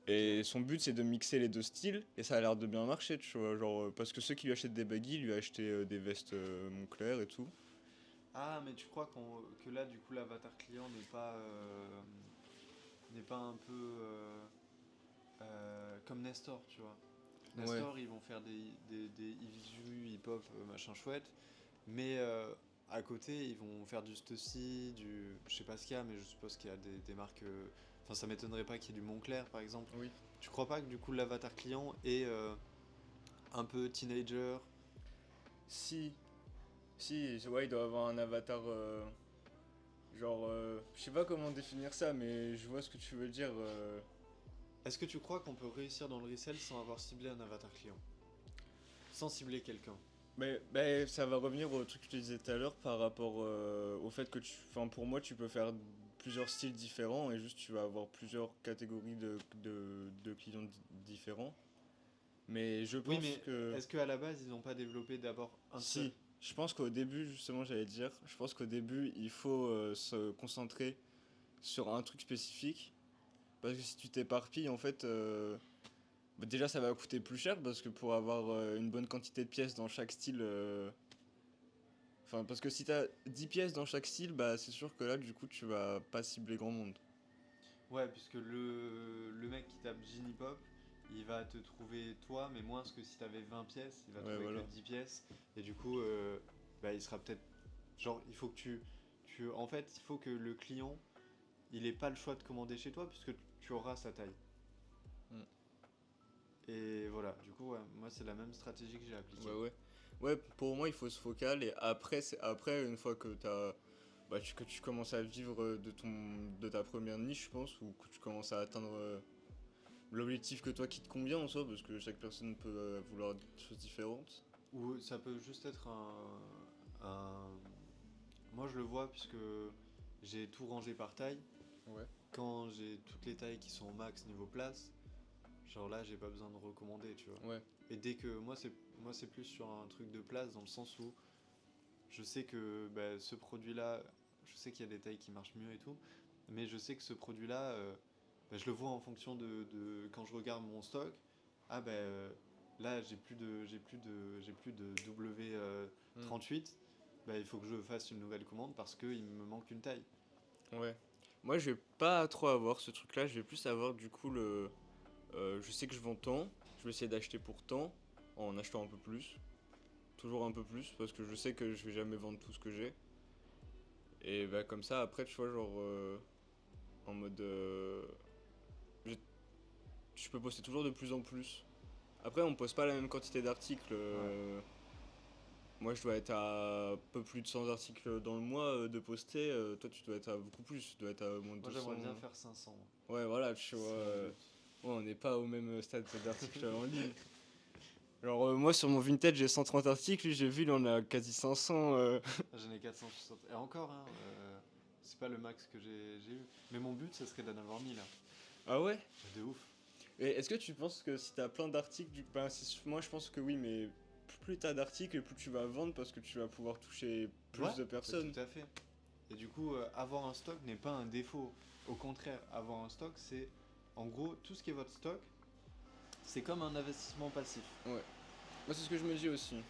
Et son but c'est de mixer les deux styles et ça a l'air de bien marcher, tu vois, genre parce que ceux qui lui achètent des baggy lui achètent des vestes Moncler et tout. Ah, mais tu crois que là, du coup, l'avatar client n'est pas un peu comme Nestor, tu vois. Nestor, ils vont faire des Isuzu hip-hop machin chouette, mais à côté, ils vont faire du Stussy, je sais pas ce qu'il y a, mais je suppose qu'il y a des marques. Enfin, ça m'étonnerait pas qu'il y ait du Moncler par exemple. Oui. Tu crois pas que du coup l'avatar client est un peu teenager? Si, si, ouais, il doit avoir un avatar. Genre, je sais pas comment définir ça, mais je vois ce que tu veux dire. Est-ce que tu crois qu'on peut réussir dans le resell sans avoir ciblé un avatar client? Sans cibler quelqu'un? Mais ça va revenir au truc que je te disais tout à l'heure par rapport au fait que enfin, pour moi, tu peux faire plusieurs styles différents et juste tu vas avoir plusieurs catégories de clients différents. Mais je Oui, pense mais que est-ce qu'à la base ils n'ont pas développé d'abord un seul? si, je pense qu'au début, justement, j'allais dire, je pense qu'au début, il faut se concentrer sur un truc spécifique. Parce que si tu t'éparpilles, en fait, bah déjà ça va coûter plus cher parce que pour avoir une bonne quantité de pièces dans chaque style. Enfin, parce que si t'as 10 pièces dans chaque style, bah c'est sûr que là, du coup, tu vas pas cibler grand monde. Ouais, puisque le mec qui tape Genie Pop, il va te trouver toi, mais moins que si t'avais 20 pièces, il va Ouais, trouver voilà. que 10 pièces. Et du coup, bah, il sera peut-être. Genre, il faut que en fait, il faut que le client, il ait pas le choix de commander chez toi, puisque tu auras sa taille. Mm. Et voilà, du coup, ouais, moi, c'est la même stratégie que j'ai appliquée. Ouais, ouais. Ouais, pour moi, il faut se focal et après, après une fois que que tu commences à vivre de ta première niche, je pense, ou que tu commences à atteindre l'objectif que toi qui te convient en soi, parce que chaque personne peut vouloir des choses différentes. Ou ça peut juste être moi, je le vois, puisque j'ai tout rangé par taille. Ouais. Quand j'ai toutes les tailles qui sont au max niveau place, genre là, j'ai pas besoin de recommander, tu vois. Ouais. Et dès que moi c'est plus sur un truc de place dans le sens où je sais que bah, ce produit-là, je sais qu'il y a des tailles qui marchent mieux et tout, mais je sais que ce produit-là, bah, je le vois en fonction quand je regarde mon stock. Ah ben là, j'ai plus de Mm. W38. Bah, il faut que je fasse une nouvelle commande parce qu'il me manque une taille. Ouais. Moi, je vais pas trop avoir ce truc-là, je vais plus avoir du coup le. Je sais que je vends tant, je vais essayer d'acheter pour tant, en achetant un peu plus. Toujours un peu plus, parce que je sais que je vais jamais vendre tout ce que j'ai. Et bah, comme ça, après, tu vois, genre. En mode. Je, je peux poster toujours de plus en plus. Après, on poste pas la même quantité d'articles. Moi, je dois être à un peu plus de 100 articles dans le mois de poster. Toi, tu dois être à beaucoup plus. Tu dois être à moins de Moi, 200. j'aimerais bien faire 500. Ouais, voilà, tu vois. C'est mon but. Ouais, on n'est pas au même stade d'articles en ligne. Genre, moi, sur mon Vinted, j'ai 130 articles. Lui, j'ai vu, il en a quasi 500. J'en ai 460. Et encore, hein, c'est pas le max que j'ai eu. Mais mon but, ce serait d'en avoir 1000 là. Ah ouais? De ouf. Et est-ce que tu penses que si t'as plein d'articles, moi, je pense que oui, mais plus t'as d'articles, plus tu vas vendre parce que tu vas pouvoir toucher plus Ouais, de personnes. tout à fait. Et du coup, avoir un stock n'est pas un défaut. Au contraire, avoir un stock, c'est en gros tout ce qui est votre stock, c'est comme un investissement passif. Ouais. Moi, c'est ce que je me dis aussi.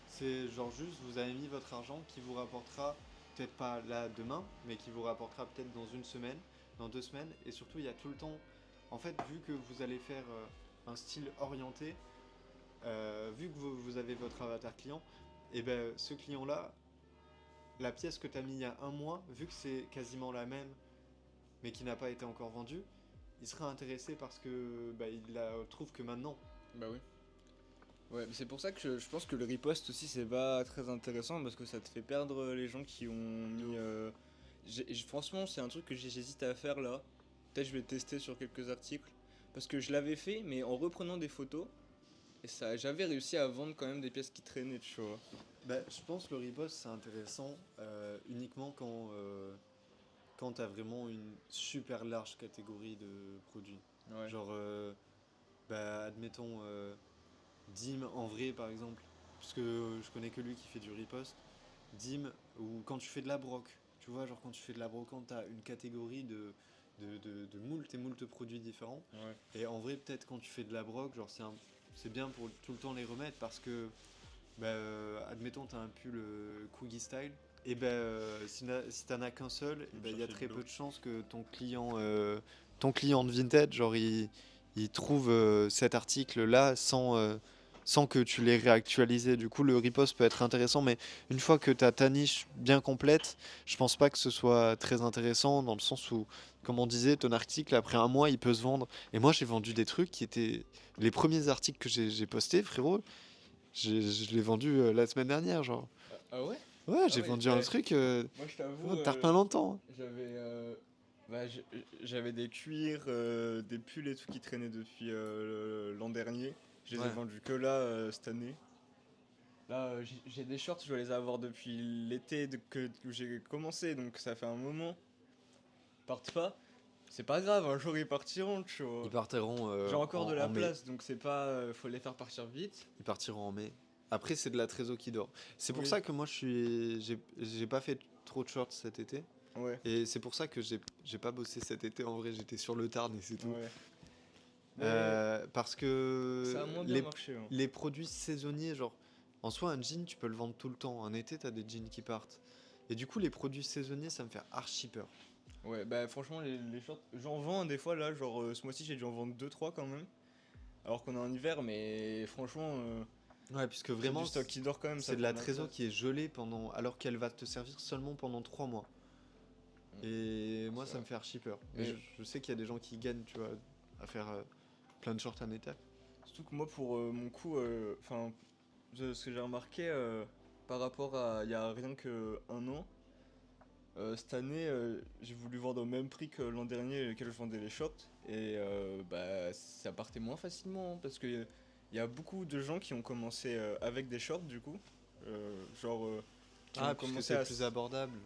C'est genre juste vous avez mis votre argent qui vous rapportera peut-être pas là demain, mais qui vous rapportera peut-être dans une semaine, dans 2 semaines. Et surtout, il y a tout le temps. En fait, vu que vous allez faire un style orienté, vu que vous avez votre avatar client, et ben ce client-là, la pièce que tu as mis il y a un mois, vu que c'est quasiment la même, mais qui n'a pas été encore vendue, il sera intéressé parce que bah, il la trouve que maintenant. Bah oui. Ouais, mais c'est pour ça que je pense que le riposte aussi, c'est pas très intéressant parce que ça te fait perdre les gens qui ont mis. Franchement, c'est un truc que j'hésite à faire là. Peut-être je vais tester sur quelques articles. Parce que je l'avais fait, mais en reprenant des photos. Et ça, j'avais réussi à vendre quand même des pièces qui traînaient, tu vois. Bah, je pense que le riposte c'est intéressant uniquement quand tu as vraiment une super large catégorie de produits. Ouais. Genre, bah, admettons, Dim en vrai par exemple, puisque je connais que lui qui fait du riposte. Dim, ou quand tu fais de la broc, tu vois, genre quand tu fais de la brocante, tu as une catégorie de moult et moult produits différents. Ouais. Et en vrai, peut-être quand tu fais de la broc, genre c'est bien pour tout le temps les remettre parce que, bah, admettons, tu as un pull Coogie Style, et ben si t'en as qu'un seul, il y a chercher très de peu l'eau. de chances que ton client de vintage, genre il trouve cet article-là sans que tu les réactualisé. Du coup, le repost peut être intéressant, mais une fois que tu as ta niche bien complète, je pense pas que ce soit très intéressant dans le sens où, comme on disait, ton article, après un mois, il peut se vendre. Et moi, j'ai vendu des trucs qui étaient les premiers articles que j'ai postés, frérot. Je l'ai vendu la semaine dernière, genre. Ah ouais? Ouais, Ah j'ai ouais, vendu un bah, truc, moi je t'avoue, t'as pas longtemps. bah, j'avais des cuirs, des pulls et tout qui traînaient depuis l'an dernier. Je les ai Ouais. vendus que là cette année. Là, j'ai des shorts, je dois les avoir depuis l'été où j'ai commencé, donc ça fait un moment. Ils partent pas. C'est pas grave, un jour ils partiront, tu vois. Ils partiront J'ai encore de la en mai. place, donc c'est pas. Faut les faire partir vite. Ils partiront en mai. Après, c'est de la trésor qui dort. C'est pour Oui. ça que moi, j'ai pas fait trop de shorts cet été. Ouais. Et c'est pour ça que j'ai pas bossé cet été. En vrai, j'étais sur le Tarn et c'est tout. Ouais. Parce Ça que a moins bien marché. Hein. les produits saisonniers, genre, en soi, un jean, tu peux le vendre tout le temps. Un été, t'as des jeans qui partent. Et du coup, les produits saisonniers, ça me fait archi peur. Ouais, bah franchement, les shorts, j'en vends des fois là, genre ce mois-ci j'ai dû en vendre 2-3 quand même. Alors qu'on est en hiver, mais franchement, Ouais, puisque c'est vraiment, du stock qui dort quand même. ça c'est de la prend trésor place. qui est gelée pendant, alors qu'elle va te servir seulement pendant 3 mois. Et moi, C'est ça me vrai. fait archi peur. Mais Et- je sais qu'il y a des gens qui gagnent, tu vois, à faire plein de shorts en étape. Surtout que moi, pour mon coup, enfin, ce que j'ai remarqué par rapport à il y a rien que un an, cette année, j'ai voulu vendre au même prix que l'an dernier, auquel je vendais les shorts, et bah ça partait moins facilement hein, parce que il y a beaucoup de gens qui ont commencé avec des shorts du coup, qui ont Ah, puisque commencé c'est à plus abordable.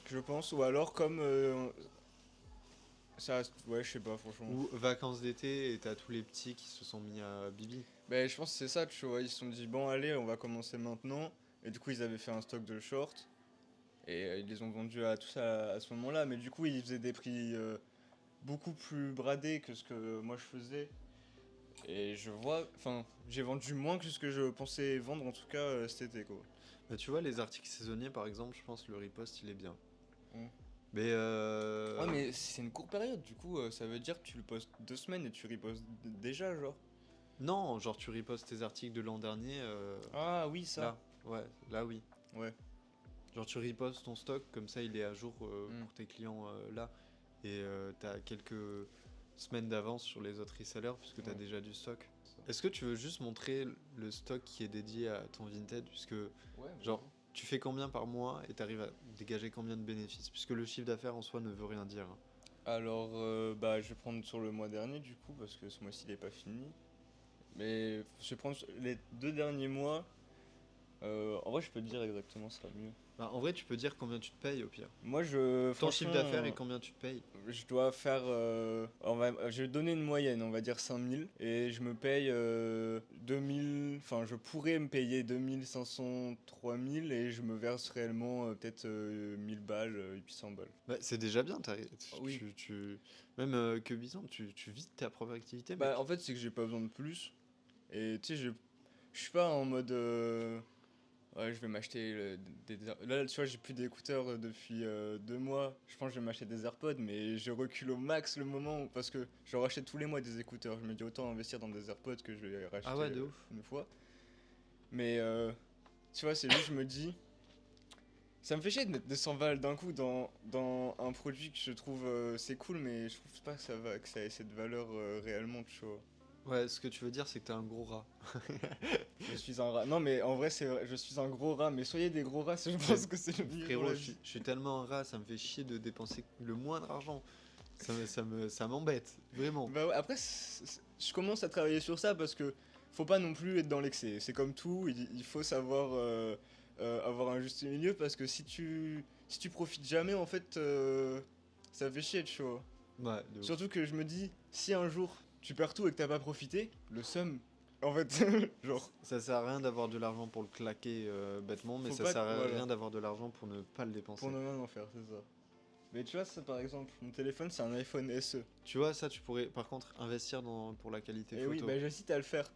je pense, ou alors comme ça, ouais, je sais pas franchement. Ou vacances d'été et t'as tous les petits qui se sont mis à Bibi. Ben, je pense que c'est ça, tu vois. Ils se sont dit, bon, allez, on va commencer maintenant. Et du coup, ils avaient fait un stock de shorts. Et ils les ont vendus à tous à ce moment-là. Mais du coup, ils faisaient des prix beaucoup plus bradés que ce que moi je faisais. Et je vois, enfin, j'ai vendu moins que ce que je pensais vendre, en tout cas cet été, quoi. Bah, tu vois, les articles saisonniers, par exemple, je pense que le riposte, il est bien. Mm. Mais Ouais, mais c'est une courte période, du coup, ça veut dire que tu le postes 2 semaines et tu ripostes déjà, genre. non, genre tu ripostes tes articles de l'an dernier. Ah oui, ça. Là, ouais, là oui. Ouais. Genre tu ripostes ton stock, comme ça il est à jour Mm. pour tes clients là. Et t'as quelques semaines d'avance sur les autres resellers puisque t'as Ouais. déjà du stock. Est-ce que tu veux juste montrer le stock qui est dédié à ton Vinted puisque Ouais, genre tu fais combien par mois et t'arrives à dégager combien de bénéfices puisque le chiffre d'affaires en soi ne veut rien dire. Hein. Alors, bah, je vais prendre sur le mois dernier du coup, parce que ce mois-ci il est pas fini. Mais je vais prendre sur les 2 derniers mois. En vrai, je peux te dire exactement, ça sera mieux. Bah, en vrai tu peux dire combien tu te payes au pire. Moi, Ton chiffre franchement, d'affaires et combien tu te payes. je dois faire. Je vais donner une moyenne, on va dire 5000. Et je me paye 2000. Enfin, je pourrais me payer 2500, 3000. Et je me verse réellement peut-être 1000 balles, 800 balles. Bah, c'est déjà bien, Oui. même que 8 ans, tu vis ta propre activité. Bah, mec. en fait, c'est que j'ai pas besoin de plus. Et tu sais, je suis pas en mode. Ouais, je vais m'acheter là, tu vois, j'ai plus d'écouteurs depuis 2 mois. Je pense que je vais m'acheter des AirPods, mais je recule au max le moment parce que je rachète tous les mois des écouteurs. Je me dis autant investir dans des AirPods que je vais racheter Ah ouais, de ouf. une fois. Mais tu vois, c'est juste, je me dis. Ça me fait chier de mettre 200 balles d'un coup dans un produit que je trouve c'est cool, mais je trouve pas que ça ait cette valeur réellement, tu vois. Ouais, ce que tu veux dire, c'est que t'es un gros rat. Je suis un rat. Non, mais en vrai, c'est vrai, je suis un gros rat. Mais soyez des gros rats, je pense que c'est le mieux pour Frérot, la je vie. suis tellement un rat, ça me fait chier de dépenser le moindre argent. Ça m'embête, vraiment. Bah ouais, après, je commence à travailler sur ça parce que faut pas non plus être dans l'excès. C'est comme tout, il faut savoir avoir un juste milieu parce que si tu profites jamais, en fait, ça fait chier, tu vois. Ouais, de ouf. Surtout que je me dis, si un jour tu perds tout et que t'as pas profité, le seum, en fait, genre. Ça sert à rien d'avoir de l'argent pour le claquer bêtement, mais Faut ça pas sert à voilà. rien d'avoir de l'argent pour ne pas le dépenser. Pour ne rien en faire, c'est ça. Mais tu vois, ça par exemple, mon téléphone c'est un iPhone SE. Tu vois, ça, tu pourrais par contre investir pour la qualité Et photo. oui, bah j'hésite à le faire.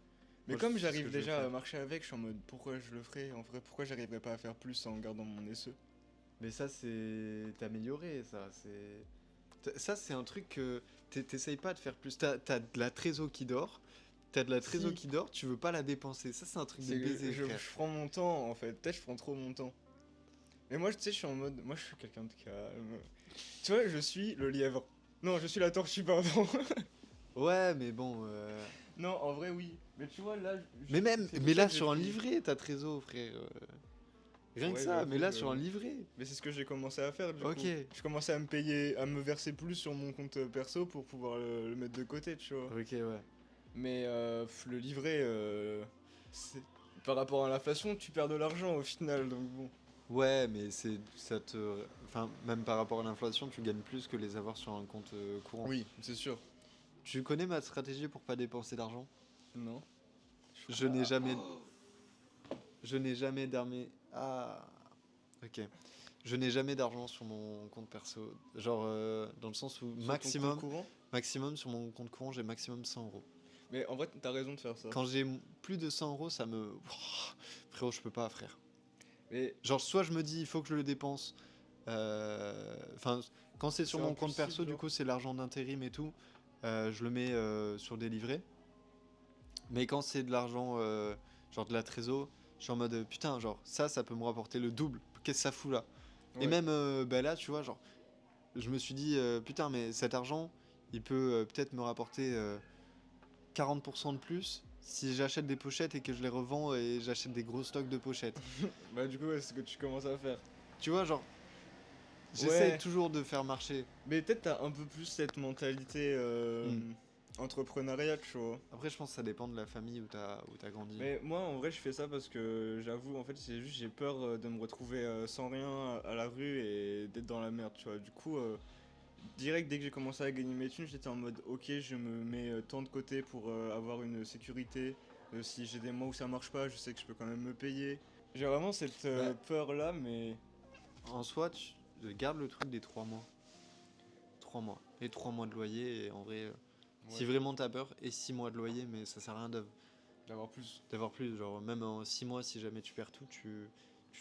Mais Moi, comme c'est ce que j'arrive je vais déjà faire. à marcher avec, je suis en mode pourquoi je le ferais en vrai, pourquoi j'arriverais pas à faire plus en gardant mon SE. Mais ça, c'est t'améliorer, ça. Ça, c'est un truc que t'essayes pas de faire plus. T'as de la trésor qui dort, T'as de la trésor Si. qui dort, tu veux pas la dépenser. Ça, c'est un truc de C'est que baiser, je frère. prends mon temps en fait. Peut-être je prends trop mon temps. Mais moi, tu sais, je suis en mode. Moi, je suis quelqu'un de calme. Tu vois, je suis le lièvre. Non, je suis la tortue, pardon. Ouais, mais bon. Non, en vrai, oui. Mais tu vois, là. Mais même, c'est pour mais ça là, que j'ai sur un pris- livret, t'as trésor, frère. Rien que Ouais, ça, j'avoue, mais là, sur un j'avoue. livret. Mais c'est ce que j'ai commencé à faire du Ok. coup. Je commençais à me payer, à me verser plus sur mon compte perso pour pouvoir le mettre de côté, tu vois. Ok, ouais. Mais le livret, par rapport à l'inflation, tu perds de l'argent au final, donc bon. Ouais, mais ça te. Enfin, même par rapport à l'inflation, tu gagnes plus que les avoir sur un compte courant. Oui, c'est sûr. Tu connais ma stratégie pour pas dépenser d'argent? Non. Je n'ai jamais. Je n'ai jamais d'armée. Ah. Ok. Je n'ai jamais d'argent sur mon compte perso. Genre, dans le sens où Sur ton maximum, compte courant. maximum sur mon compte courant, j'ai maximum 100 euros. Mais en vrai, t'as raison de faire ça. Quand j'ai plus de 100 euros, ça me. Frérot, je peux pas, frère. Mais Genre, soit je me dis, il faut que je le dépense. Enfin, quand c'est sur C'est mon compte impulsif, perso, du genre. coup, c'est l'argent d'intérim et tout. Je le mets sur des livrets. Mais quand c'est de l'argent, genre de la trésor, je suis en mode putain, genre ça peut me rapporter le double. Qu'est-ce que ça fout là? Et Ouais. même bah là, tu vois, genre, je me suis dit putain, mais cet argent, il peut peut-être me rapporter 40% de plus si j'achète des pochettes et que je les revends et j'achète des gros stocks de pochettes. bah du coup, ouais, c'est ce que tu commences à faire. Tu vois, genre, j'essaie Ouais. toujours de faire marcher. Mais peut-être t'as un peu plus cette mentalité entrepreneuriale, tu vois. Après, je pense que ça dépend de la famille où t'as grandi. Mais moi, en vrai, je fais ça parce que j'avoue, en fait, c'est juste j'ai peur de me retrouver sans rien à la rue et d'être dans la merde, tu vois. Du coup, direct, dès que j'ai commencé à gagner mes thunes, j'étais en mode ok, je me mets tant de côté pour avoir une sécurité. Si j'ai des mois où ça marche pas, je sais que je peux quand même me payer. J'ai vraiment cette peur là, mais En soi, tu garde le truc des 3 mois. 3 mois. Les 3 mois de loyer, et en vrai, si ouais, vraiment t'as peur, et 6 mois de loyer, mais ça sert à rien d'avoir plus. d'avoir plus. Genre, même en 6 mois, si jamais tu perds tout, tu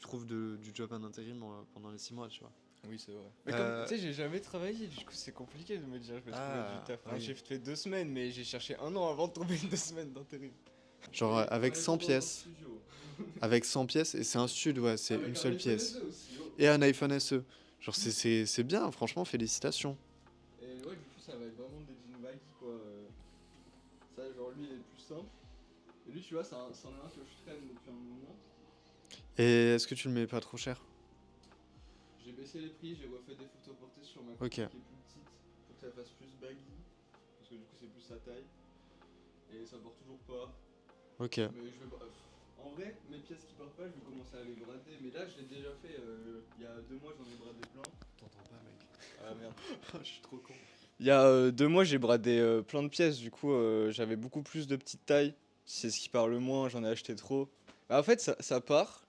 trouves du job en intérim pendant les 6 mois, tu vois. Oui, c'est vrai. Mais Euh, comme tu sais, j'ai jamais travaillé, du coup, c'est compliqué de me dire je vais trouver Ah, du taf. Enfin, oui. j'ai fait 2 semaines, mais j'ai cherché 1 an avant de trouver 2 semaines d'intérim. Genre, avec 100 pièces. Avec 100 pièces, et c'est un stud, ouais, c'est une seule pièce. Et un iPhone SE. Genre, c'est bien, franchement, félicitations. Et ouais, du coup, ça va être vraiment des jeans baggy quoi. Ça, genre, lui, il est plus simple. Et lui, tu vois, c'en est un que je traîne depuis un moment. Et est-ce que tu le mets pas trop cher? J'ai baissé les prix, j'ai refait des photos portées sur ma Ok. copie qui est plus petite pour que ça fasse plus baggy. Parce que du coup, c'est plus sa taille. Et ça porte toujours pas. Ok. Mais je vais pas. En vrai, mes pièces qui partent pas, je vais commencer à les brader. Mais là, je l'ai déjà fait. Il y a 2 mois, j'en ai bradé plein. T'entends pas, mec. Ah merde. Je suis trop con. Il y a 2 mois, j'ai bradé plein de pièces. Du coup, j'avais beaucoup plus de petites tailles. C'est ce qui part le moins, j'en ai acheté trop. Bah, en fait, ça part,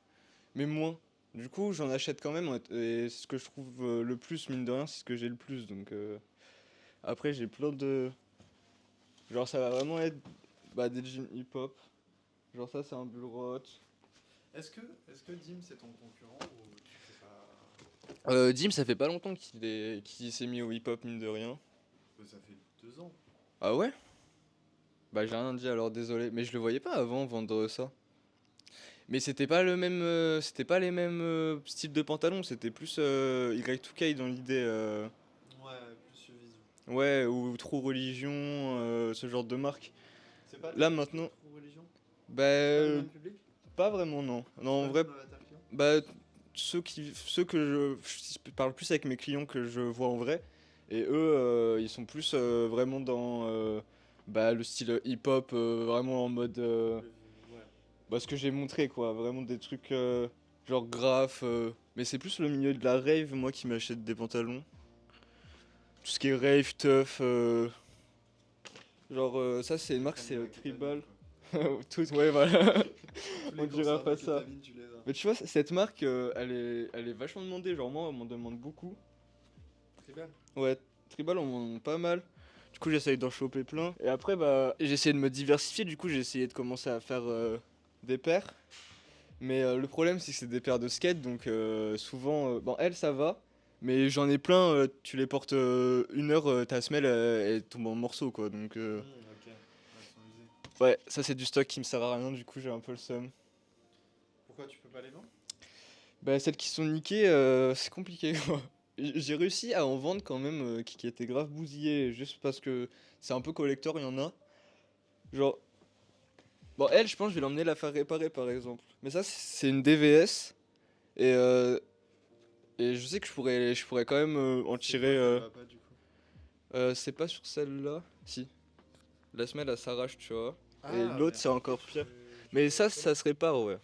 mais moins. Du coup, j'en achète quand même. Et ce que je trouve le plus, mine de rien, c'est ce que j'ai le plus. Donc, après, j'ai plein de. Genre, ça va vraiment être des jeans hip-hop. Genre, ça, c'est un bull rot. Est-ce que Dim c'est ton concurrent ou tu fais pas. Dim, ça fait pas longtemps qu'il s'est mis au hip-hop, mine de rien. Ça fait 2 ans. Ah ouais? Bah j'ai rien dit alors désolé, mais je le voyais pas avant vendre ça. Mais c'était pas le même, c'était pas les mêmes styles de pantalons, c'était plus Y2K dans l'idée, Ouais, plus sur vision. ouais, ou True Religion, ce genre de marque. C'est pas Là maintenant, True Religion. bah C'est pas le même public. pas vraiment non. Non en C'est pas vrai, le même avatar client. bah ceux que je parle plus avec mes clients que je vois en vrai, et eux ils sont plus vraiment dans le style hip-hop, vraiment en mode Ouais. ce que j'ai montré quoi, vraiment des trucs genre graphes, mais c'est plus le milieu de la rave moi qui m'achète des pantalons. Tout ce qui est rave, teuf, genre ça c'est une marque, c'est Tribal. Tout, ouais voilà. On dira pas ça. Mais tu vois, cette marque, elle est vachement demandée, genre moi on m'en demande beaucoup. Tribal. Ouais, Tribal on m'en demande pas mal. Du coup j'essaye d'en choper plein. Et après j'ai essayé de me diversifier, du coup j'ai essayé de commencer à faire des paires. Mais le problème c'est que c'est des paires de skate, donc souvent, bon elle ça va. Mais j'en ai plein, tu les portes 1 heure, ta semelle elle tombe en morceaux quoi. Donc Ok. Ouais, ils sont usés. Ouais, ça c'est du stock qui me sert à rien, du coup j'ai un peu le seum. Pourquoi tu peux pas les vendre? Bah celles qui sont niquées, c'est compliqué quoi. J'ai réussi à en vendre quand même qui étaient grave bousillées, juste parce que c'est un peu collector, il y en a. Genre, bon elle je pense que je vais l'emmener la faire réparer par exemple. Mais ça c'est une DVS et, et je sais que je pourrais quand même en tirer... Pas, du coup. c'est pas sur celle-là, si. La semelle elle s'arrache tu vois. Et Ah, l'autre mais c'est encore pire. tu Mais peux ça, coller. ça se répare ouais.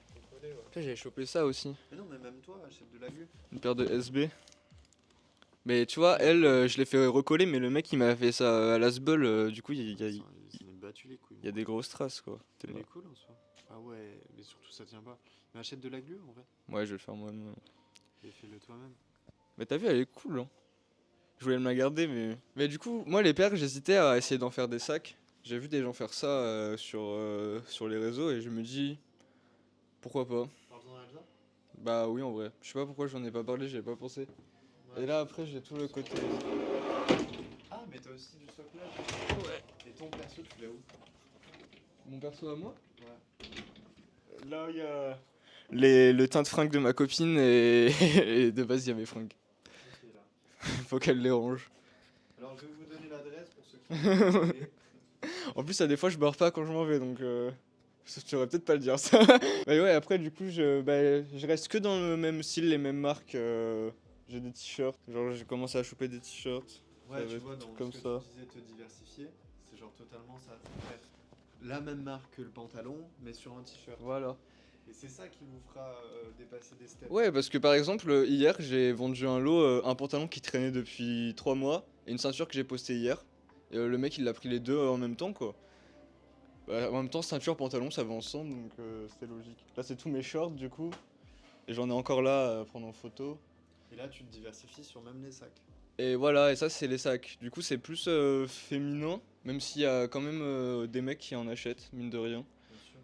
Tu peux coller, ouais. Putain, j'avais chopé ça aussi. Mais non, mais même toi, achète de la glu. Une paire de SB. Mais tu vois, Ouais, elle, cool. je l'ai fait recoller, mais le mec il m'a fait ça à l'asbel, du coup Ça en est battu les couilles. il y a des grosses traces quoi. T'es Elle mort. est cool en soi. Ah ouais, mais surtout ça tient pas. Mais achète de la glu en vrai. Ouais, je vais le faire moi-même. Et fais-le toi-même. Mais t'as vu, elle est cool, hein. Je voulais me la garder, mais. Mais du coup, moi les paires, j'hésitais à essayer d'en faire des sacs. J'ai vu des gens faire ça sur les réseaux et je me dis, pourquoi pas? Parle-en à Elsa. Bah oui, en vrai. Je sais pas pourquoi j'en ai pas parlé, j'y avais pas pensé. Et là après, j'ai tout le côté. Ah, mais t'as aussi du stock là. Ouais. Et ton perso, tu l'as où? Mon perso à moi? Ouais. Là, il y a le teint de fringues de ma copine et, et de base, il y a mes fringues. Ok, là. Faut qu'elle les range. Alors, je vais vous donner l'adresse pour ceux qui. En plus, à des fois, je barre pas quand je m'en vais, donc je devrais peut-être pas le dire ça. Mais ouais, après, du coup, je reste que dans le même style, les mêmes marques. J'ai des t-shirts, genre j'ai commencé à choper des t-shirts. Ouais, Ça tu va vois, être dans comme ce que ça. tu disais, te diversifier, c'est genre totalement ça. Faire la même marque que le pantalon, mais sur un t-shirt. Voilà. Et c'est ça qui vous fera dépasser des steps. Ouais, parce que par exemple, hier, j'ai vendu un lot, un pantalon qui traînait depuis 3 mois et une ceinture que j'ai postée hier. Et le mec, il a pris les deux en même temps, quoi. Bah, en même temps, ceinture, pantalon, ça va ensemble, donc c'était logique. Là, c'est tous mes shorts, du coup. Et j'en ai encore là à prendre en photo. Et là, tu te diversifies sur même les sacs. Et voilà, et ça, c'est les sacs. Du coup, c'est plus féminin, même s'il y a quand même des mecs qui en achètent, mine de rien. Bien sûr.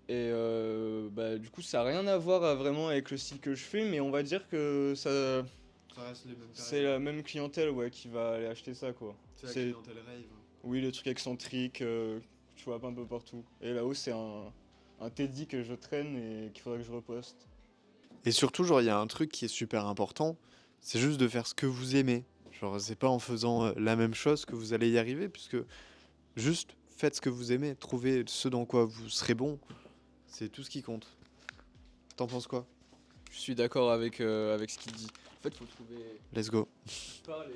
Et bah, du coup, ça n'a rien à voir vraiment avec le style que je fais, mais on va dire que ça, Ça reste les mêmes c'est la même clientèle ouais, qui va aller acheter ça, quoi. C'est la C'est, clientèle rave. oui, le truc excentrique, tu vois un peu partout. Et là-haut, c'est un Teddy que je traîne et qu'il faudrait que je reposte. Et surtout, genre, il y a un truc qui est super important, c'est juste de faire ce que vous aimez. Genre, c'est pas en faisant la même chose que vous allez y arriver, puisque juste faites ce que vous aimez, trouvez ce dans quoi vous serez bon, c'est tout ce qui compte. T'en penses quoi? Je suis d'accord avec ce qu'il dit. En fait, faut trouver. Let's go. Parle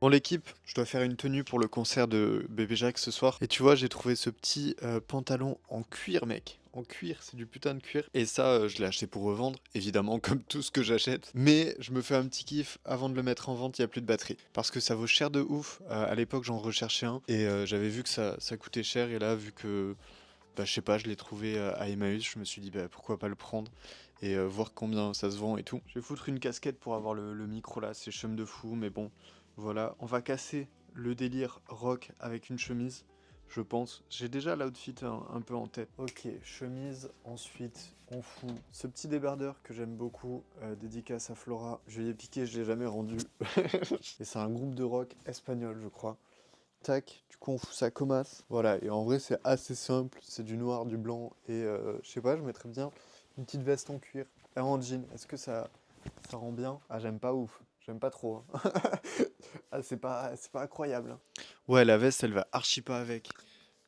Bon l'équipe, je dois faire une tenue pour le concert de Bébé Jacques ce soir. Et tu vois, j'ai trouvé ce petit pantalon en cuir, mec. En cuir, c'est du putain de cuir. Et ça, je l'ai acheté pour revendre, évidemment, comme tout ce que j'achète. Mais je me fais un petit kiff avant de le mettre en vente, il n'y a plus de batterie. Parce que ça vaut cher de ouf. À l'époque, j'en recherchais un. Et j'avais vu que ça coûtait cher. Et là, vu que, bah, je sais pas, je l'ai trouvé à Emmaüs, je me suis dit, bah, pourquoi pas le prendre et voir combien ça se vend et tout. Je vais foutre une casquette pour avoir le micro là, c'est chum de fou, mais bon. Voilà, on va casser le délire rock avec une chemise, je pense. J'ai déjà l'outfit un peu en tête. Ok, chemise, ensuite on fout ce petit débardeur que j'aime beaucoup, dédicace à Flora. Je lui ai piqué, je l'ai jamais rendu. Et c'est un groupe de rock espagnol, je crois. Tac, du coup on fout ça comme as. Voilà, et en vrai c'est assez simple, c'est du noir, du blanc, et je sais pas, je mettrais bien une petite veste en cuir. Et en jean, est-ce que ça rend bien? Ah, j'aime pas ouf. J'aime pas trop. Hein. Ah, c'est pas incroyable. Hein. Ouais, la veste, elle va archi pas avec.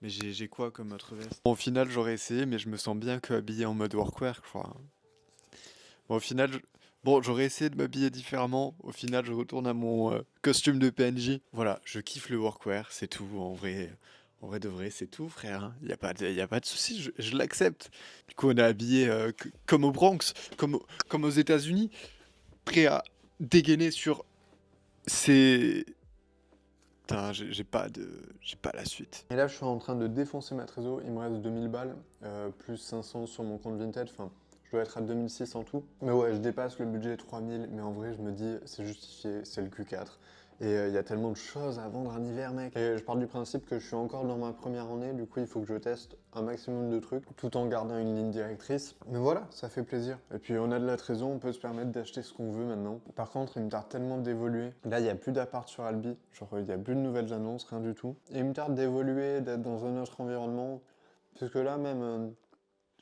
Mais j'ai quoi comme autre veste? Bon, au final, j'aurais essayé, mais je me sens bien que habillé en mode workwear, je crois. Bon, au final, bon, j'aurais essayé de m'habiller différemment. Au final, je retourne à mon costume de PNJ. Voilà, je kiffe le workwear, c'est tout. En vrai de vrai, c'est tout, frère. Il y a pas de souci, je l'accepte. Du coup, on est habillé comme au Bronx, comme aux États-Unis, prêt à dégainer sur ces. Putain, j'ai pas la suite. Et là, je suis en train de défoncer ma trésor. Il me reste 2000 balles, plus 500 sur mon compte Vinted. Enfin, je dois être à 2006 en tout. Mais ouais, je dépasse le budget 3000. Mais en vrai, je me dis, c'est justifié, c'est le Q4. Et il y a tellement de choses à vendre en hiver, mec. Et je pars du principe que je suis encore dans ma première année, du coup il faut que je teste un maximum de trucs, tout en gardant une ligne directrice. Mais voilà, ça fait plaisir. Et puis on a de la trésor, on peut se permettre d'acheter ce qu'on veut maintenant. Par contre, il me tarde tellement d'évoluer. Là, il n'y a plus d'appart sur Albi, genre il n'y a plus de nouvelles annonces, rien du tout. Et il me tarde d'évoluer, d'être dans un autre environnement, parce que là même,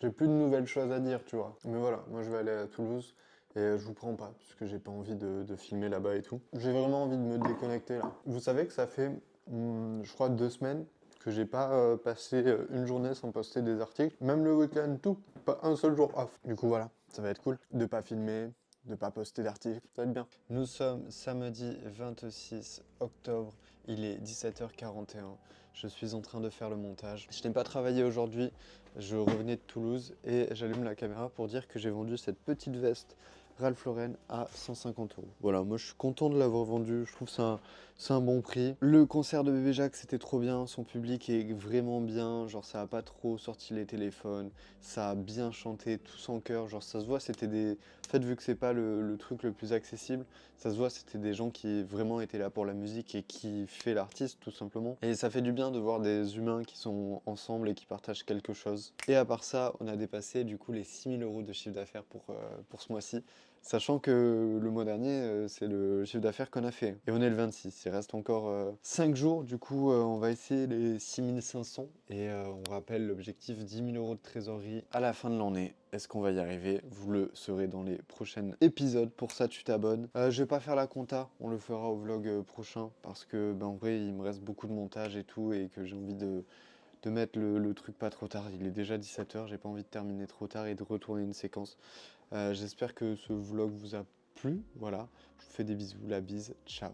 j'ai plus de nouvelles choses à dire, tu vois. Mais voilà, moi je vais aller à Toulouse. Et je vous prends pas, puisque j'ai pas envie de filmer là-bas et tout. J'ai vraiment envie de me déconnecter là. Vous savez que ça fait, je crois, 2 semaines que j'ai pas passé une journée sans poster des articles. Même le week-end, tout. Pas un seul jour off. Du coup, voilà, ça va être cool. De pas filmer, de pas poster d'articles, ça va être bien. Nous sommes samedi 26 octobre. Il est 17h41. Je suis en train de faire le montage. Je n'ai pas travaillé aujourd'hui. Je revenais de Toulouse et j'allume la caméra pour dire que j'ai vendu cette petite veste Ralph Lauren à 150 €. Voilà, moi je suis content de l'avoir vendu, je trouve que c'est un bon prix. Le concert de Bébé Jacques c'était trop bien, son public est vraiment bien, genre ça a pas trop sorti les téléphones, ça a bien chanté, tous en chœur, genre ça se voit c'était des... En fait vu que c'est pas le truc le plus accessible, ça se voit c'était des gens qui vraiment étaient là pour la musique et qui fait l'artiste tout simplement. Et ça fait du bien de voir des humains qui sont ensemble et qui partagent quelque chose. Et à part ça, on a dépassé du coup les 6 000 € de chiffre d'affaires pour ce mois-ci. Sachant que le mois dernier, c'est le chiffre d'affaires qu'on a fait. Et on est le 26, il reste encore 5 jours. Du coup, on va essayer les 6500. Et on rappelle l'objectif 10 000 € de trésorerie à la fin de l'année. Est-ce qu'on va y arriver? Vous le saurez dans les prochains épisodes. Pour ça, tu t'abonnes. Je vais pas faire la compta, on le fera au vlog prochain. Parce que, en vrai, il me reste beaucoup de montage et tout. Et que j'ai envie de mettre le truc pas trop tard. Il est déjà 17h, j'ai pas envie de terminer trop tard et de retourner une séquence. J'espère que ce vlog vous a plu. Voilà, je vous fais des bisous, la bise, ciao.